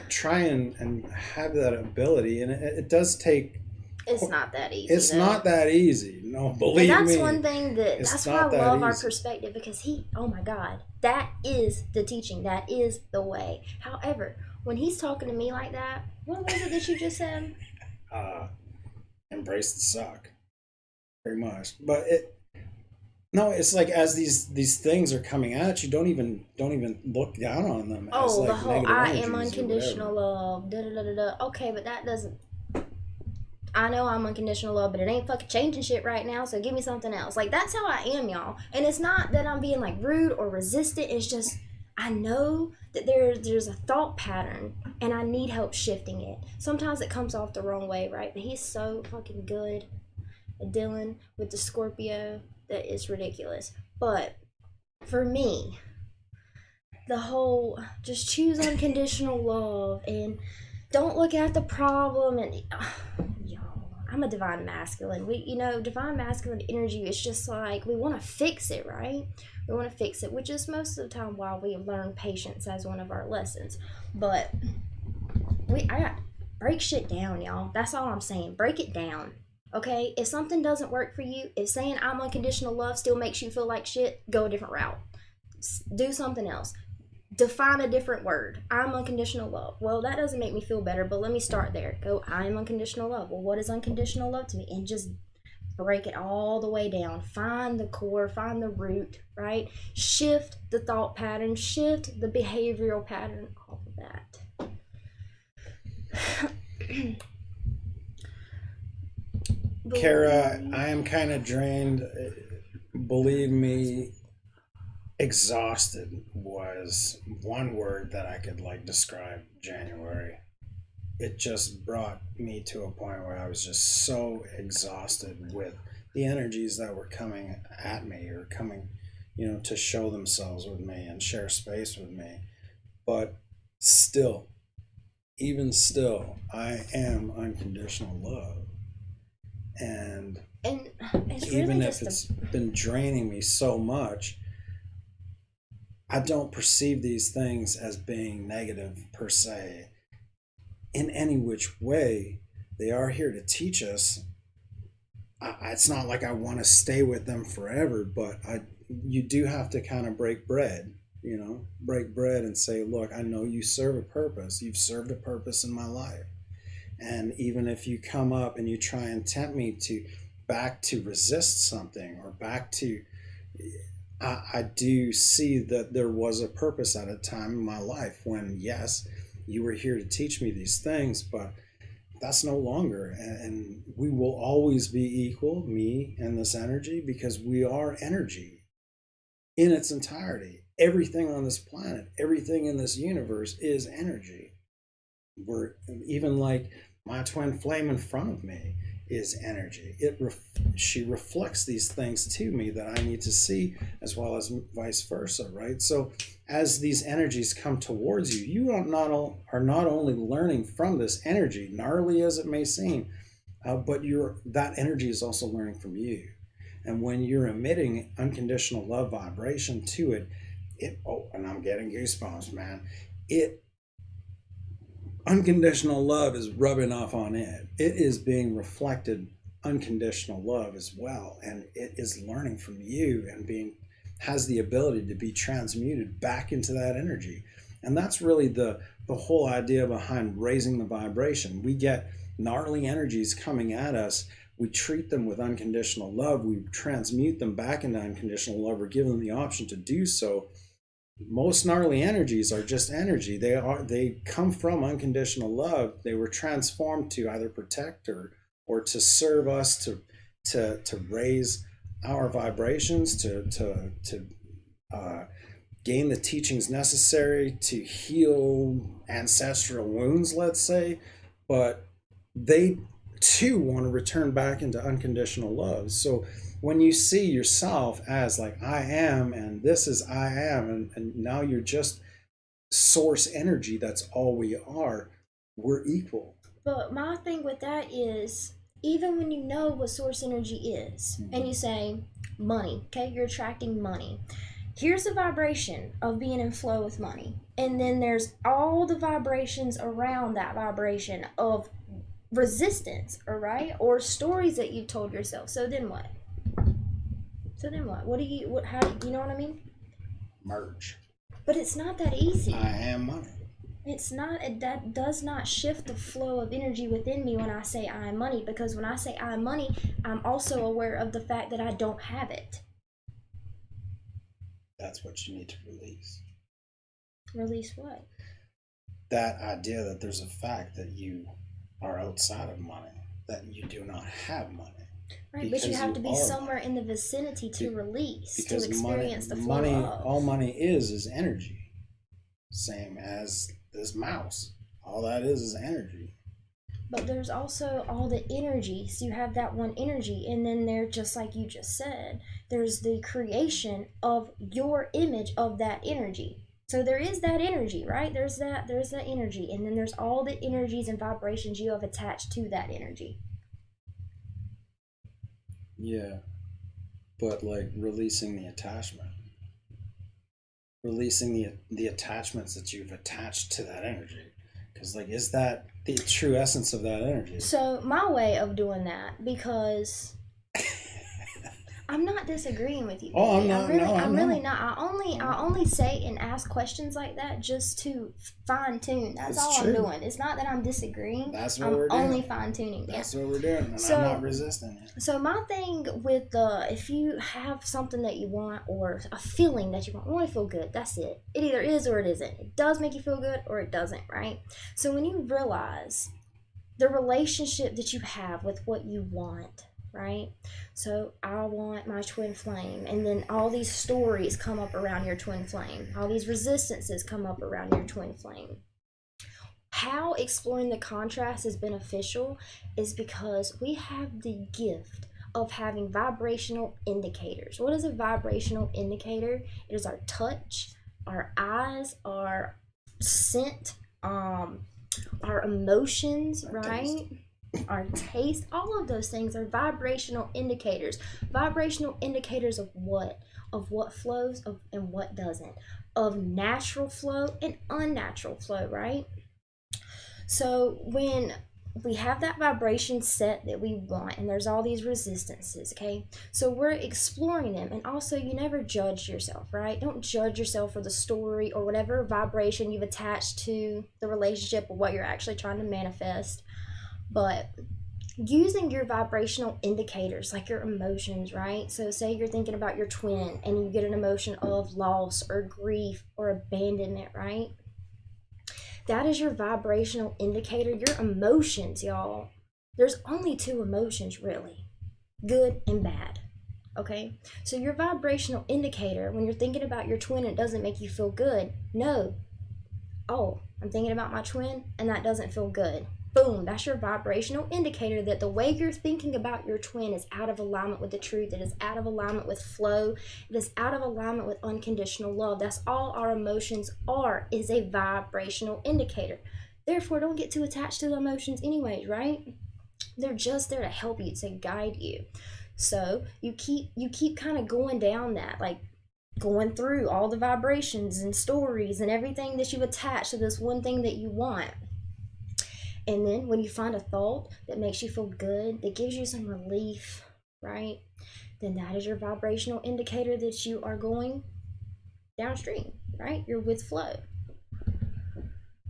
Speaker 2: Try and have that ability, and it does take.
Speaker 1: It's not that easy.
Speaker 2: It's not that easy. No, believe me.
Speaker 1: And that's one thing that's why I love our perspective, because oh my God, that is the teaching. That is the way. However, when he's talking to me like that, what was it that you just said?
Speaker 2: Embrace the suck. Pretty much. But it's like as these things are coming at you, don't even look down on them. As like
Speaker 1: the whole
Speaker 2: I
Speaker 1: am unconditional love. Da, da, da, da, da. Okay, but that doesn't. I know I'm unconditional love, but it ain't fucking changing shit right now, so give me something else. Like, that's how I am, y'all. And it's not that I'm being, like, rude or resistant. It's just, I know that there's a thought pattern, and I need help shifting it. Sometimes it comes off the wrong way, right? But he's so fucking good at dealing with the Scorpio that is ridiculous. But for me, the whole just choose unconditional love and don't look at the problem and... I'm a divine masculine. Divine masculine energy is just like we want to fix it, right? We want to fix it, which is most of the time why we learn patience as one of our lessons. But I got break shit down, y'all. That's all I'm saying. Break it down. Okay? If something doesn't work for you, if saying I'm unconditional love still makes you feel like shit, go a different route. Do something else. Define a different word. I'm unconditional love. Well, that doesn't make me feel better, but let me start there. Go, I'm unconditional love. Well, what is unconditional love to me? And just break it all the way down. Find the core, find the root, right? Shift the thought pattern, shift the behavioral pattern, all of that.
Speaker 2: Kara, I am kind of drained. Believe me, exhausted was one word that I could like describe January. It just brought me to a point where I was just so exhausted with the energies that were coming at me or coming, to show themselves with me and share space with me. But still, even still, I am unconditional love. And
Speaker 1: it's
Speaker 2: even
Speaker 1: really
Speaker 2: if it's been draining me so much, I don't perceive these things as being negative per se in any which way. They are here to teach us. It's not like I want to stay with them forever, but you do have to kind of break bread, break bread and say, look, I know you serve a purpose. You've served a purpose in my life. And even if you come up and you try and tempt me back to resist something or back to, I do see that there was a purpose at a time in my life when, yes, you were here to teach me these things, but that's no longer. And we will always be equal, me and this energy, because we are energy in its entirety. Everything on this planet, everything in this universe is energy. We're even like my twin flame in front of me is energy. She reflects these things to me that I need to see, as well as vice versa, right? So as these energies come towards you, you are not only learning from this energy, gnarly as it may seem, but that energy is also learning from you. And when you're emitting unconditional love vibration to it, and I'm getting goosebumps, man. Unconditional love is rubbing off on it. It is being reflected unconditional love as well, and it is learning from you and has the ability to be transmuted back into that energy. And that's really the whole idea behind raising the vibration. We get gnarly energies coming at us. We treat them with unconditional love. We transmute them back into unconditional love, or give them the option to do so. Most gnarly energies are just energy. They come from unconditional love. They were transformed to either protect or to serve us, to raise our vibrations, to gain the teachings necessary to heal ancestral wounds, let's say. But they too want to return back into unconditional love. So when you see yourself as like I am, and this is I am, and now you're just source energy, that's all we are, we're equal.
Speaker 1: But my thing with that is, even when you know what source energy is, and you say money, okay, you're attracting money. Here's the vibration of being in flow with money. And then there's all the vibrations around that vibration of resistance, all right? Or stories that you've told yourself. So then what? How do you know what I mean?
Speaker 2: Merge.
Speaker 1: But it's not that easy.
Speaker 2: I am money.
Speaker 1: That does not shift the flow of energy within me when I say I am money, because when I say I am money, I'm also aware of the fact that I don't have it.
Speaker 2: That's what you need to release.
Speaker 1: Release what?
Speaker 2: That idea that there's a fact that you are outside of money, that you do not have money.
Speaker 1: Right, but you have to be somewhere in the vicinity to release, to experience the flow of.
Speaker 2: All money is energy. Same as this mouse. All that is energy.
Speaker 1: But there's also all the energy. So you have that one energy, and then there, just like you just said, there's the creation of your image of that energy. So there is that energy, right? There's that energy, and then there's all the energies and vibrations you have attached to that energy.
Speaker 2: Yeah, but like releasing the attachment, releasing the attachments that you've attached to that energy, because like, is that the true essence of that energy?
Speaker 1: So my way of doing that, because I'm not disagreeing with you,
Speaker 2: Oh, I'm
Speaker 1: baby.
Speaker 2: not. No, I
Speaker 1: I'm really
Speaker 2: know.
Speaker 1: not. I only say and ask questions like that just to fine tune. That's
Speaker 2: It's
Speaker 1: all I'm
Speaker 2: true.
Speaker 1: doing. It's not that I'm disagreeing.
Speaker 2: That's what
Speaker 1: I'm
Speaker 2: we're
Speaker 1: only
Speaker 2: doing.
Speaker 1: fine tuning. Yeah.
Speaker 2: That's what we're doing, and
Speaker 1: So
Speaker 2: I'm not resisting it.
Speaker 1: So my thing with if you have something that you want or a feeling that you want to feel good. That's it. It either is or it isn't. It does make you feel good or it doesn't, right? So when you realize the relationship that you have with what you want, right? So I want my twin flame, and then all these stories come up around your twin flame. All these resistances come up around your twin flame. How exploring the contrast is beneficial is because we have the gift of having vibrational indicators. What is a vibrational indicator? It is our touch, our eyes, our scent, our emotions, right? Our taste, all of those things are vibrational indicators. Vibrational indicators of what? Of what flows and what doesn't. Of natural flow and unnatural flow, right? So when we have that vibration set that we want, and there's all these resistances, okay? So we're exploring them, and also you never judge yourself, right? Don't judge yourself for the story or whatever vibration you've attached to the relationship or what you're actually trying to manifest. But using your vibrational indicators, like your emotions, right? So say you're thinking about your twin and you get an emotion of loss or grief or abandonment, right? That is your vibrational indicator. Your emotions, y'all. There's only two emotions, really, good and bad. Okay? So your vibrational indicator, when you're thinking about your twin and it doesn't make you feel good, no. Oh, I'm thinking about my twin and that doesn't feel good. Boom, that's your vibrational indicator that the way you're thinking about your twin is out of alignment with the truth. It is out of alignment with flow. It is out of alignment with unconditional love. That's all our emotions are, is a vibrational indicator. Therefore, don't get too attached to the emotions anyways, right? They're just there to help you, to guide you. So you keep kind of going down that, like going through all the vibrations and stories and everything that you attach to this one thing that you want. And then when you find a thought that makes you feel good, that gives you some relief, right? Then that is your vibrational indicator that you are going downstream, right? You're with flow.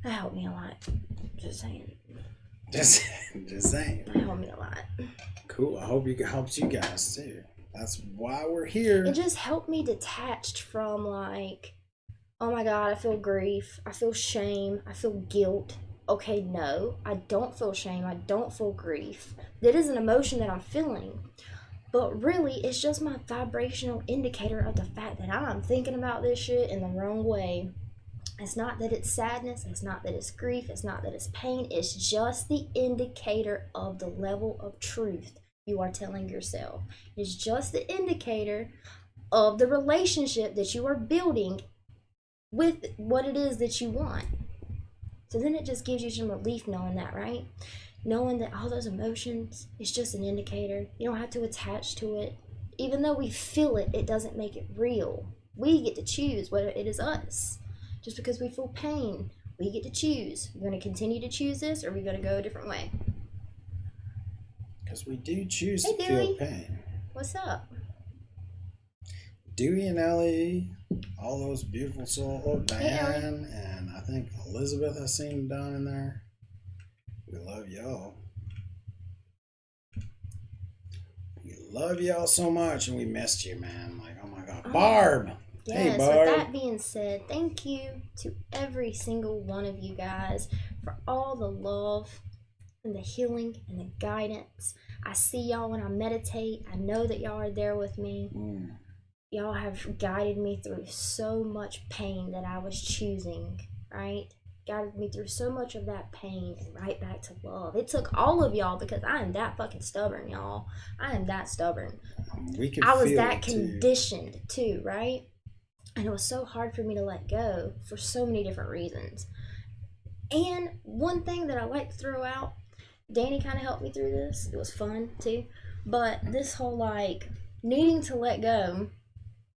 Speaker 1: That helped me a lot. Just saying.
Speaker 2: Just saying.
Speaker 1: That helped me a lot.
Speaker 2: Cool. I hope it helps you guys too. That's why we're here.
Speaker 1: It just helped me detached from like, oh my God, I feel grief, I feel shame, I feel guilt. Okay, no, I don't feel shame, I don't feel grief. That is an emotion that I'm feeling. But really, it's just my vibrational indicator of the fact that I'm thinking about this shit in the wrong way. It's not that it's sadness, it's not that it's grief, it's not that it's pain, it's just the indicator of the level of truth you are telling yourself. It's just the indicator of the relationship that you are building with what it is that you want. So then it just gives you some relief knowing that, right? Knowing that all those emotions is just an indicator. You don't have to attach to it. Even though we feel it, it doesn't make it real. We get to choose whether it is us. Just because we feel pain, we get to choose. We're going to continue to choose this, or are we going to go a different way?
Speaker 2: Because we do choose
Speaker 1: Hey,
Speaker 2: to
Speaker 1: Dewey.
Speaker 2: feel pain.
Speaker 1: What's up?
Speaker 2: Dewey and Ellie, all those beautiful souls. Oh,
Speaker 1: Hey, Ellie.
Speaker 2: Diane, and I think Elizabeth I seen down in there. We love y'all. We love y'all so much, and we missed you, man. Like, oh my God. Barb!
Speaker 1: Yes,
Speaker 2: Hey,
Speaker 1: with
Speaker 2: Barb.
Speaker 1: that being said, thank you to every single one of you guys for all the love and the healing and the guidance. I see y'all when I meditate. I know that y'all are there with me. Y'all have guided me through so much pain that I was choosing, right? Guided me through so much of that pain and right back to love. It took all of y'all because I am that fucking stubborn, y'all. I am that stubborn. I was that conditioned too, right? And it was so hard for me to let go for so many different reasons. And one thing that I like to throw out, Danny kind of helped me through this. It was fun too. But this whole like needing to let go.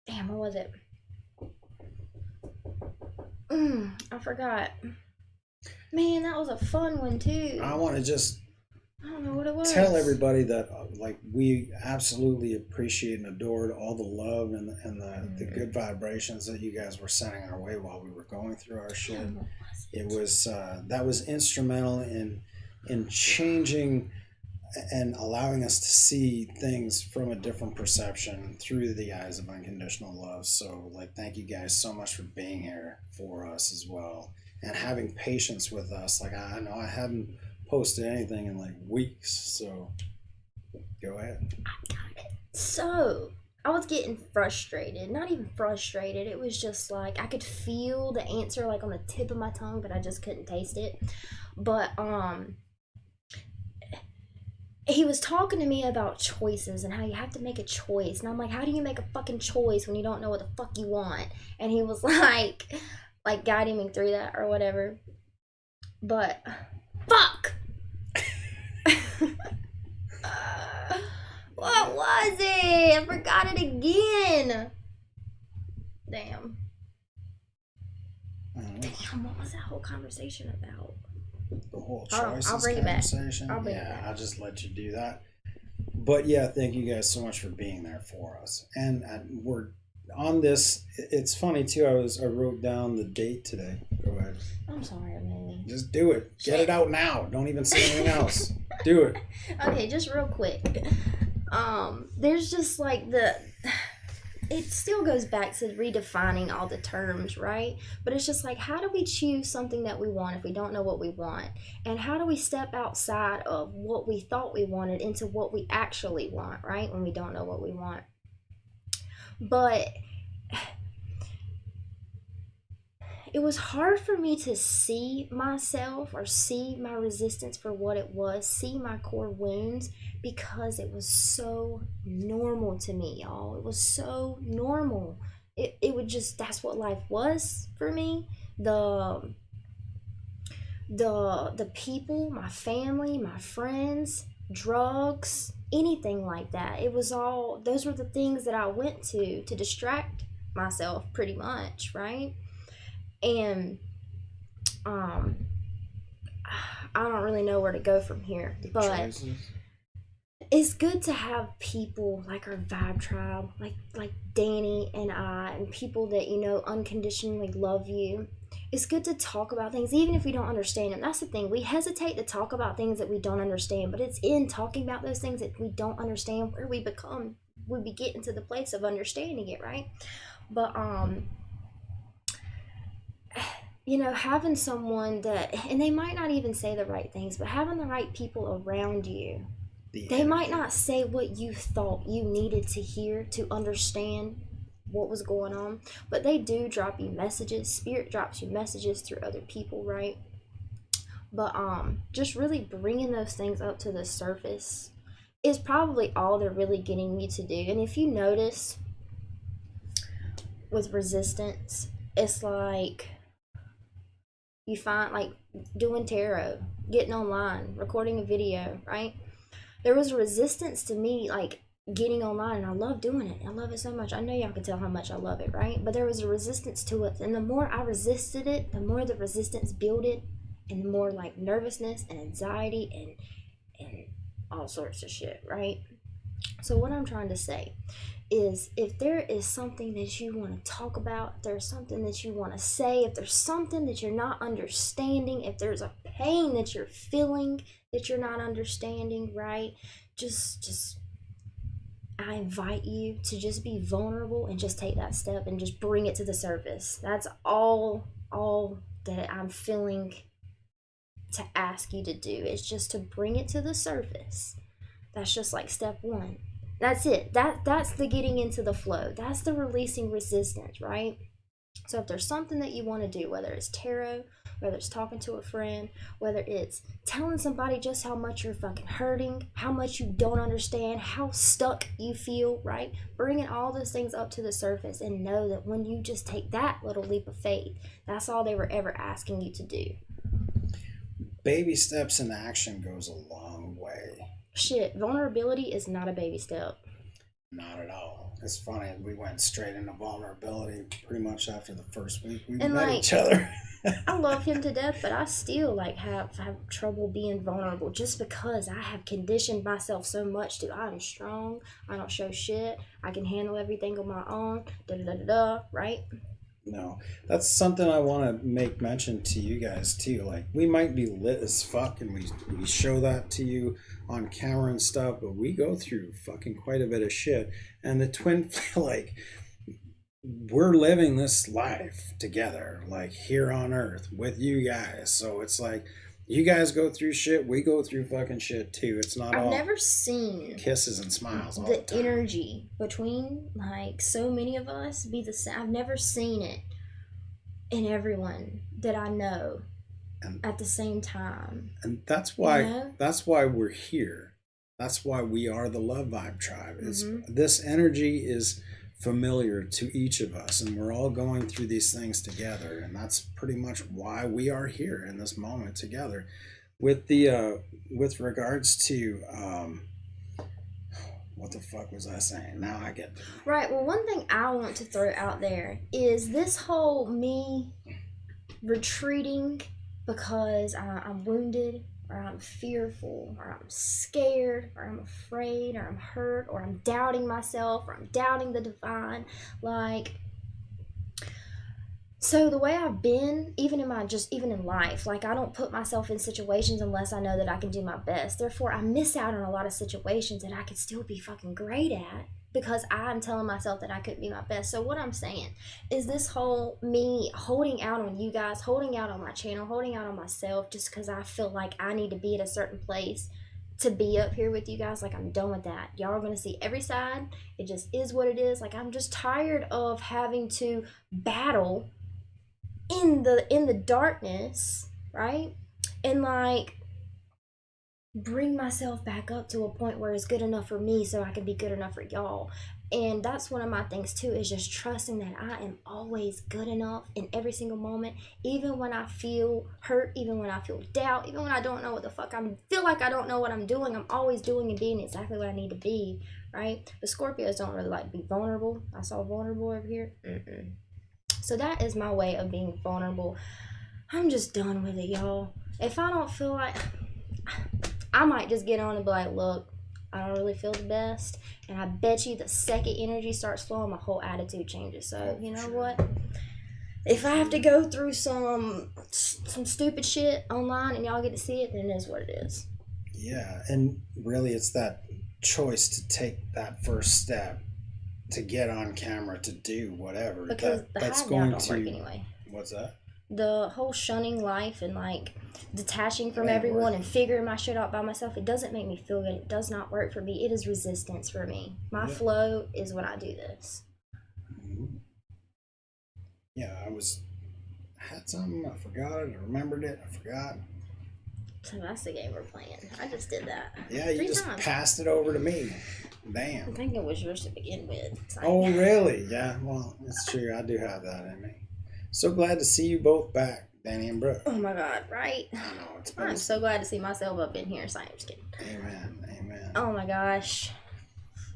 Speaker 1: Damn, what was it? I forgot. Man, that was a fun one too.
Speaker 2: I want to just
Speaker 1: I don't know what it was.
Speaker 2: tell everybody that like we absolutely appreciate and adored all the love and the good vibrations that you guys were sending our way while we were going through our shit. It was that was instrumental in changing and allowing us to see things from a different perception through the eyes of unconditional love. So like, thank you guys so much for being here for us as well and having patience with us. Like, I know I hadn't posted anything in like weeks, so go ahead.
Speaker 1: So I was getting frustrated. Not even frustrated. It was just like I could feel the answer like on the tip of my tongue, but I just couldn't taste it. But he was talking to me about choices and how you have to make a choice. And I'm like, how do you make a fucking choice when you don't know what the fuck you want? And he was like guiding me through that or whatever. But fuck. What was it? I forgot it again. Damn, what was that whole conversation about?
Speaker 2: The whole choices
Speaker 1: I'll bring it back.
Speaker 2: conversation.
Speaker 1: I'll bring it back.
Speaker 2: I'll just let you do that. But yeah, thank you guys so much for being there for us. And we're on this. It's funny too. I wrote down the date today. Go ahead.
Speaker 1: I'm sorry, Emily.
Speaker 2: Just do it. Get it out now. Don't even say anything else. Do it.
Speaker 1: Okay, just real quick. There's just like it still goes back to redefining all the terms, right? But it's just like, how do we choose something that we want if we don't know what we want? And how do we step outside of what we thought we wanted into what we actually want, right? When we don't know what we want. But it was hard for me to see myself or see my resistance for what it was, see my core wounds, because it was so normal to me, y'all. It was so normal. It would just, that's what life was for me. The people, my family, my friends, drugs, anything like that. It was all, those were the things that I went to distract myself pretty much, right? And I don't really know where to go from here, but it's good to have people like our vibe tribe, like Danny and I, and people that, you know, unconditionally love you. It's good to talk about things even if we don't understand them. That's the thing, we hesitate to talk about things that we don't understand, but it's in talking about those things that we don't understand where we be getting to the place of understanding it, right? But you know, having someone that, and they might not even say the right things, but having the right people around you, they might not say what you thought you needed to hear to understand what was going on, but they do drop you messages. Spirit drops you messages through other people, right? But just really bringing those things up to the surface is probably all they're really getting you to do. And if you notice with resistance, it's like you find like doing tarot, getting online, recording a video, right? There was a resistance to me like getting online, and I love doing it. I love it so much. I know y'all can tell how much I love it, right? But there was a resistance to it, and the more I resisted it, the more the resistance builded, and the more like nervousness and anxiety and all sorts of shit, right? So what I'm trying to say is, if there is something that you want to talk about, if there's something that you want to say, if there's something that you're not understanding, if there's a pain that you're feeling that you're not understanding, right? Just I invite you to just be vulnerable and just take that step and just bring it to the surface. That's all that I'm feeling to ask you to do, is just to bring it to the surface. That's just like step one. That's it. That's the getting into the flow. That's the releasing resistance, right? So if there's something that you want to do, whether it's tarot, whether it's talking to a friend, whether it's telling somebody just how much you're fucking hurting, how much you don't understand, how stuck you feel, right? Bringing all those things up to the surface, and know that when you just take that little leap of faith, that's all they were ever asking you to do.
Speaker 2: Baby steps in action goes a long way.
Speaker 1: shit, vulnerability is not a baby step.
Speaker 2: Not at all. It's funny, we went straight into vulnerability pretty much after the first week we
Speaker 1: And
Speaker 2: met
Speaker 1: like,
Speaker 2: each other.
Speaker 1: I love him to death, but I still like have trouble being vulnerable just because I have conditioned myself so much to I'm strong, I don't show shit, I can handle everything on my own, right?
Speaker 2: No, that's something I want to make mention to you guys too. Like, we might be lit as fuck and we show that to you on camera and stuff, but we go through fucking quite a bit of shit. And the twin, like, we're living this life together, like here on earth with you guys. So it's like, you guys go through shit, we go through fucking shit too. It's not
Speaker 1: I've
Speaker 2: all
Speaker 1: never seen
Speaker 2: kisses and smiles all the time.
Speaker 1: energy between like so many of us be the same. I've never seen it in everyone that I know
Speaker 2: and,
Speaker 1: at the same time.
Speaker 2: And that's why
Speaker 1: you know?
Speaker 2: we're here. That's why we are the Love Vibe Tribe.
Speaker 1: Mm-hmm.
Speaker 2: This energy is familiar to each of us, and we're all going through these things together, and that's pretty much why we are here in this moment together. With the with regards to what the fuck was I saying? Now I get
Speaker 1: right. Well, one thing I want to throw out there is this whole me retreating because I'm wounded, or I'm fearful, or I'm scared, or I'm afraid, or I'm hurt, or I'm doubting myself, or I'm doubting the divine. Like, so the way I've been, even in life, like, I don't put myself in situations unless I know that I can do my best. Therefore, I miss out on a lot of situations that I could still be fucking great at because I'm telling myself that I couldn't be my best. So what I'm saying is this whole me holding out on you guys, holding out on my channel, holding out on myself just because I feel like I need to be at a certain place to be up here with you guys. Like, I'm done with that. Y'all are going to see every side. It just is what it is. Like, I'm just tired of having to battle in the darkness, right? And like bring myself back up to a point where it's good enough for me so I can be good enough for y'all. And that's one of my things too, is just trusting that I am always good enough in every single moment, even when I feel hurt, even when I feel doubt, even when I don't know what the fuck feel like I don't know what I'm doing. I'm always doing and being exactly what I need to be, right? The Scorpios don't really like to be vulnerable. I saw vulnerable over here. So that is my way of being vulnerable. I'm just done with it, y'all. If I don't feel like, I might just get on and be like, look, I don't really feel the best. And I bet you the second energy starts flowing, my whole attitude changes. So, you know what? If I have to go through some stupid shit online and y'all get to see it, then it is what it is.
Speaker 2: Yeah, and really it's that choice to take that first step to get on camera, to do whatever.
Speaker 1: Because
Speaker 2: that's
Speaker 1: going to work anyway.
Speaker 2: What's that?
Speaker 1: The whole shunning life and like detaching from everyone and figuring my shit out by myself, it doesn't make me feel good. It does not work for me. It is resistance for me. My flow is when I do this.
Speaker 2: Mm-hmm. Yeah, I had something, I forgot it, I remembered it, I forgot.
Speaker 1: So that's the game we're playing. I just did that.
Speaker 2: Yeah, you just passed it over to me. Damn.
Speaker 1: I think it was yours to begin with.
Speaker 2: Oh, really? Yeah, well, it's true. I do have that in me. So glad to see you both back, Danny and Brooke.
Speaker 1: Oh my God, right?
Speaker 2: I know.
Speaker 1: I'm so glad to see myself up in here. So I'm just kidding.
Speaker 2: Amen.
Speaker 1: Oh my gosh.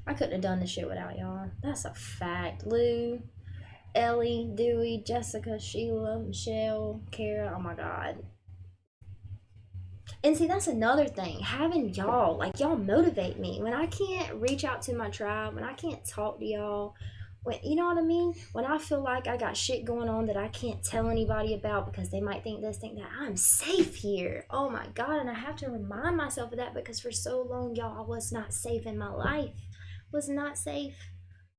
Speaker 1: I couldn't have done this shit without y'all. That's a fact. Lou, Ellie, Dewey, Jessica, Sheila, Michelle, Kara. Oh my God. And see, that's another thing. Having y'all, like, y'all motivate me. When I can't reach out to my tribe, when I can't talk to y'all, when, you know what I mean? When I feel like I got shit going on that I can't tell anybody about because they might think this, think that, I'm safe here. Oh my God. And I have to remind myself of that because for so long, y'all, I was not safe in my life. Was not safe.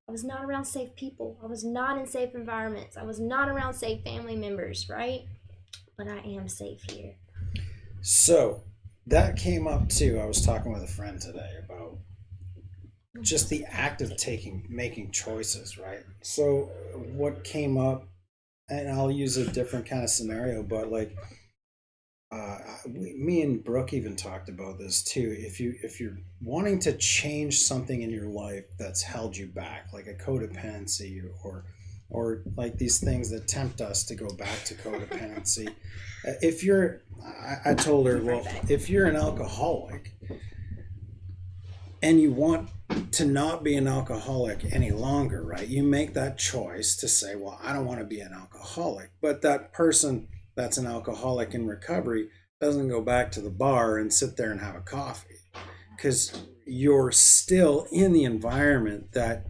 Speaker 1: I was not around safe people. I was not in safe environments. I was not around safe family members, right? But I am safe here.
Speaker 2: So that came up too. I was talking with a friend today about just the act of making choices, right? So what came up, and I'll use a different kind of scenario, but like me and Brooke even talked about this too. If you're wanting to change something in your life that's held you back, like a codependency or like these things that tempt us to go back to codependency. I told her, well, if you're an alcoholic, and you want to not be an alcoholic any longer, right? You make that choice to say, well, I don't want to be an alcoholic. But that person that's an alcoholic in recovery doesn't go back to the bar and sit there and have a coffee, because you're still in the environment that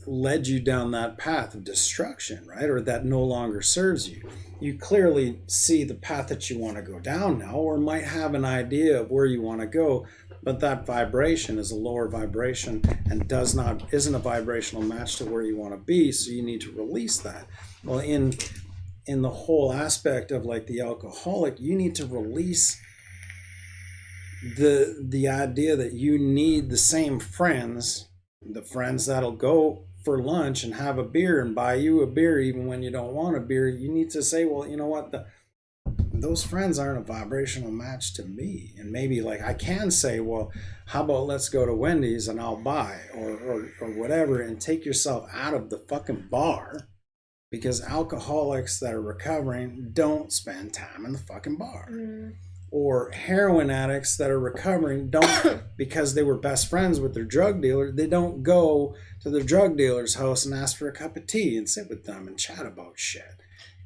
Speaker 2: led you down that path of destruction, right? Or that no longer serves you. You clearly see the path that you want to go down now, or might have an idea of where you want to go, but that vibration is a lower vibration and isn't a vibrational match to where you want to be, so you need to release that. Well, in the whole aspect of like the alcoholic, you need to release the idea that you need the same friends, the friends that'll go for lunch and have a beer and buy you a beer even when you don't want a beer. You need to say, well, you know what, those friends aren't a vibrational match to me. And maybe like I can say, well, how about let's go to Wendy's and I'll buy, or whatever, and take yourself out of the fucking bar, because alcoholics that are recovering don't spend time in the fucking bar. Or heroin addicts that are recovering don't, because they were best friends with their drug dealer, they don't go to the drug dealer's house and ask for a cup of tea and sit with them and chat about shit.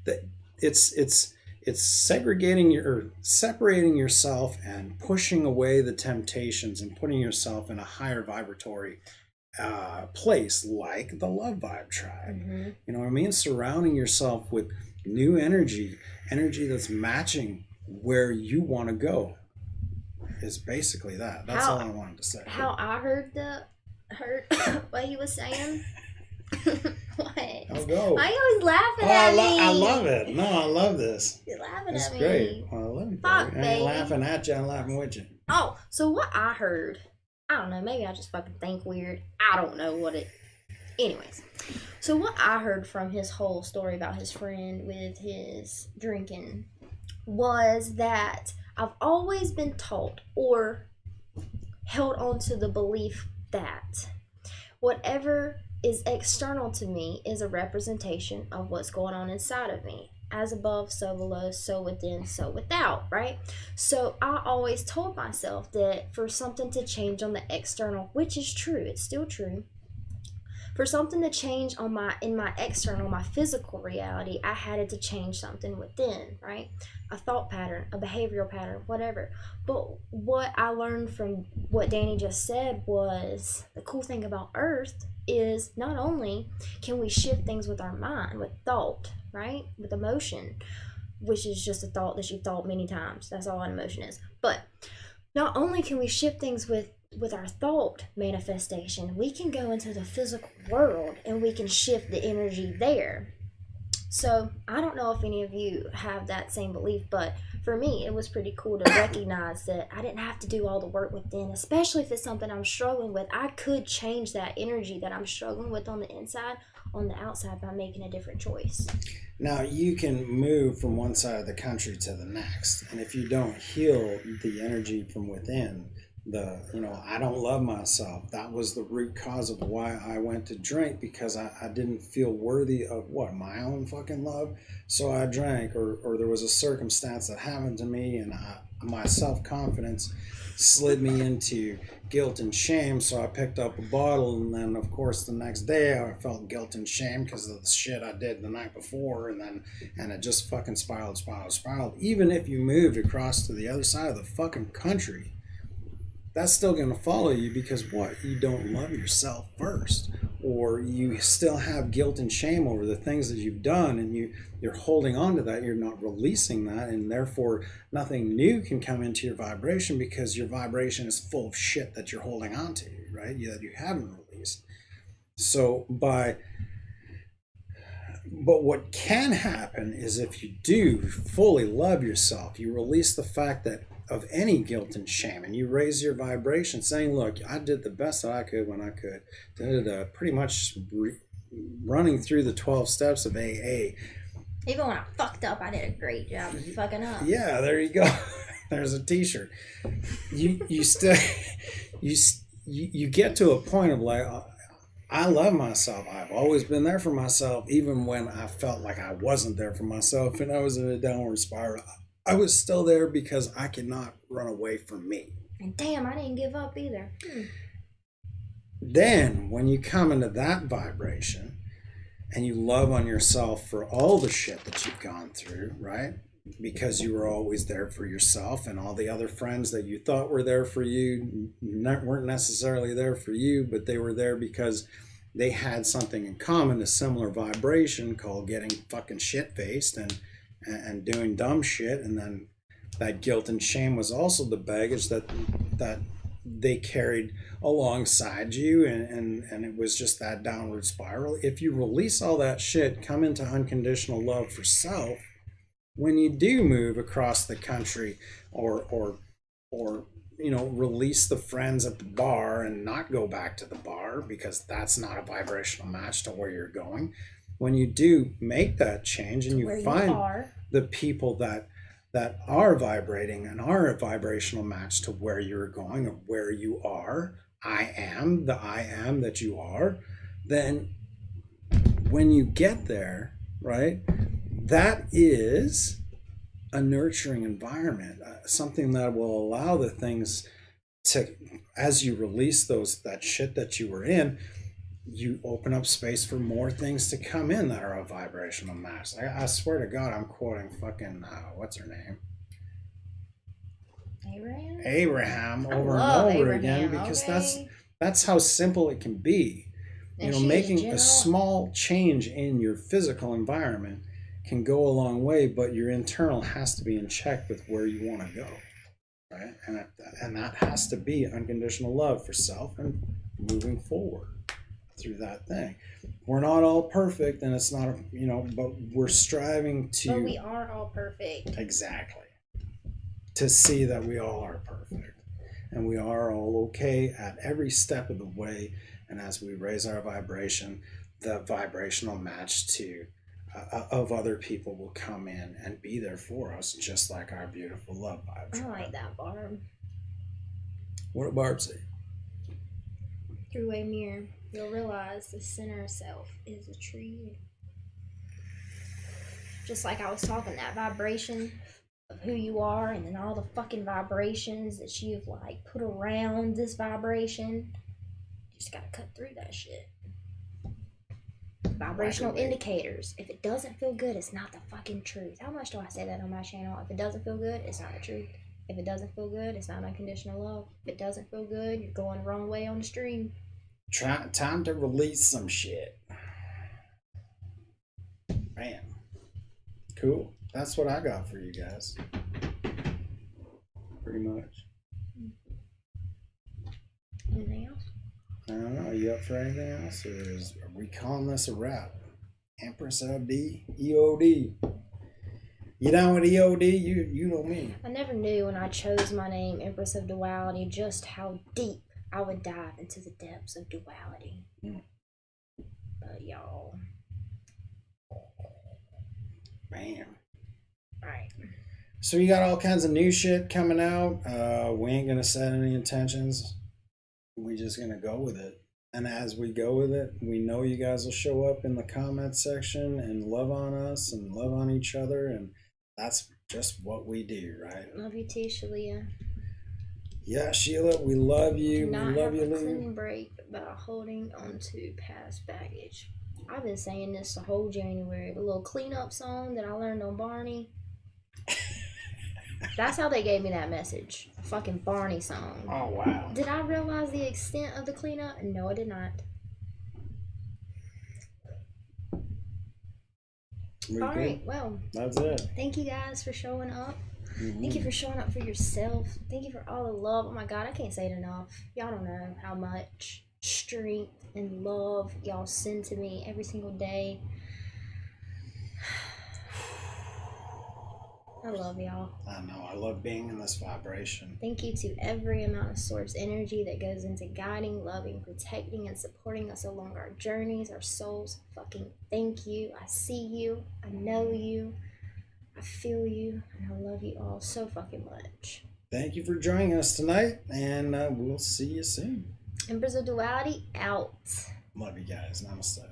Speaker 2: That it's separating yourself and pushing away the temptations and putting yourself in a higher vibratory place, like the Love Vibe Tribe. You know what I mean? Surrounding yourself with new energy that's matching where you want to go, is basically that. That's all I wanted to say.
Speaker 1: How I heard what he was saying. What?
Speaker 2: I'll go.
Speaker 1: Why are you always laughing at me?
Speaker 2: I love it. No, I love this.
Speaker 1: You're laughing
Speaker 2: it's
Speaker 1: at me.
Speaker 2: Great. Well, I love you,
Speaker 1: Fuck,
Speaker 2: baby. I ain't laughing at you, I'm laughing with you.
Speaker 1: Oh, so what I heard, I don't know, maybe I just fucking think weird. I don't know what it... Anyways, so what I heard from his whole story about his friend with his drinking was that I've always been taught or held on to the belief that whatever is external to me is a representation of what's going on inside of me. As above, so below, so within, so without, right? So I always told myself that for something to change on the external, which is true, it's still true, for something to change in my external, my physical reality, I had to change something within, right? A thought pattern, a behavioral pattern, whatever. But what I learned from what Danny just said was the cool thing about Earth is not only can we shift things with our mind, with thought, right? With emotion, which is just a thought that you've thought many times. That's all an emotion is. But not only can we shift things with our thought manifestation, we can go into the physical world and we can shift the energy there. So I don't know if any of you have that same belief, but for me, it was pretty cool to recognize that I didn't have to do all the work within, especially if it's something I'm struggling with. I could change that energy that I'm struggling with on the inside, on the outside, by making a different choice.
Speaker 2: Now, you can move from one side of the country to the next, and if you don't heal the energy from within, I don't love myself. That was the root cause of why I went to drink, because I didn't feel worthy of my own fucking love. So I drank, or there was a circumstance that happened to me, and my self-confidence slid me into guilt and shame. So I picked up a bottle, and then of course the next day I felt guilt and shame because of the shit I did the night before, and it just fucking spiraled. Even if you moved across to the other side of the fucking country, that's still going to follow you, because you don't love yourself first, or you still have guilt and shame over the things that you've done, and you're holding on to that. You're not releasing that, and therefore nothing new can come into your vibration, because your vibration is full of shit that you're holding on to, right? That you haven't released. So but what can happen is, if you do fully love yourself, you release the fact that of any guilt and shame, and you raise your vibration, saying, look, I did the best that I could when I could. Pretty much running through the 12 steps of AA.
Speaker 1: Even when I fucked up, I did a great job of fucking up.
Speaker 2: Yeah, there you go. There's a t-shirt. You still you get to a point of like, I love myself. I've always been there for myself, even when I felt like I wasn't there for myself and I was in a downward spiral. I was still there because I cannot run away from me.
Speaker 1: And damn, I didn't give up either.
Speaker 2: Then, when you come into that vibration and you love on yourself for all the shit that you've gone through, right? Because you were always there for yourself, and all the other friends that you thought were there for you weren't necessarily there for you, but they were there because they had something in common, a similar vibration called getting fucking shit-faced and doing dumb shit. And then that guilt and shame was also the baggage that they carried alongside you, and it was just that downward spiral. If you release all that shit, come into unconditional love for self, when you do move across the country or release the friends at the bar and not go back to the bar because that's not a vibrational match to where you're going, when you do make that change and you find the people that are vibrating and are a vibrational match to where you're going or where you are, I am that you are, then when you get there, right, that is a nurturing environment, something that will allow the things to, as you release that shit that you were in, you open up space for more things to come in that are a vibrational match. I swear to God, I'm quoting fucking, what's her name? Abraham over and over again, because that's how simple it can be. Making a small change in your physical environment can go a long way, but your internal has to be in check with where you want to go, right? And that has to be unconditional love for self and moving forward through that thing. We're not all perfect, and it's not, but we're striving to.
Speaker 1: But we are all perfect.
Speaker 2: Exactly. To see that we all are perfect, and we are all okay at every step of the way. And as we raise our vibration, the vibrational match of other people will come in and be there for us, just like our beautiful love vibes.
Speaker 1: I like that, Barb.
Speaker 2: What did Barb say?
Speaker 1: Through a mirror, you'll realize the center self is a tree. Just like I was talking, that vibration of who you are, and then all the fucking vibrations that you've put around this vibration. You just gotta cut through that shit. Vibrational indicators. If it doesn't feel good, it's not the fucking truth. How much do I say that on my channel? If it doesn't feel good, it's not the truth. If it doesn't feel good, it's not unconditional love. If it doesn't feel good, you're going the wrong way on the stream.
Speaker 2: Time to release some shit. Man. Cool. That's what I got for you guys. Pretty much.
Speaker 1: Anything else?
Speaker 2: I don't know. Are you up for anything else? Or are we calling this a wrap? Empress LD? EOD? You down with EOD? You know me.
Speaker 1: I never knew when I chose my name, Empress of Duality, just how deep I would dive into the depths of duality. But y'all.
Speaker 2: Bam.
Speaker 1: Right.
Speaker 2: So we got all kinds of new shit coming out. We ain't gonna set any intentions. We just gonna go with it. And as we go with it, we know you guys will show up in the comment section and love on us and love on each other, and that's just what we do, right?
Speaker 1: Love you too, Shalia.
Speaker 2: Yeah, Sheila, we love you.
Speaker 1: Not
Speaker 2: we love
Speaker 1: have
Speaker 2: you,
Speaker 1: a
Speaker 2: Lou.
Speaker 1: clean break about holding on to past baggage. I've been saying this the whole January. The little cleanup song that I learned on Barney. That's how they gave me that message. A fucking Barney song.
Speaker 2: Oh, wow.
Speaker 1: Did I realize the extent of the cleanup? No, I did not. Alright, well.
Speaker 2: That's it.
Speaker 1: Thank you guys for showing up. Thank you for showing up for yourself. Thank you for all the love. Oh my God, I can't say it enough. Y'all don't know how much strength and love y'all send to me every single day. I love y'all.
Speaker 2: I know. I love being in this vibration.
Speaker 1: Thank you to every amount of source energy that goes into guiding, loving, protecting, and supporting us along our journeys, our souls. Fucking thank you. I see you. I know you. I feel you. And I love you all so fucking much.
Speaker 2: Thank you for joining us tonight, and we'll see you soon.
Speaker 1: Empress of Duality out.
Speaker 2: Love you guys. Namaste.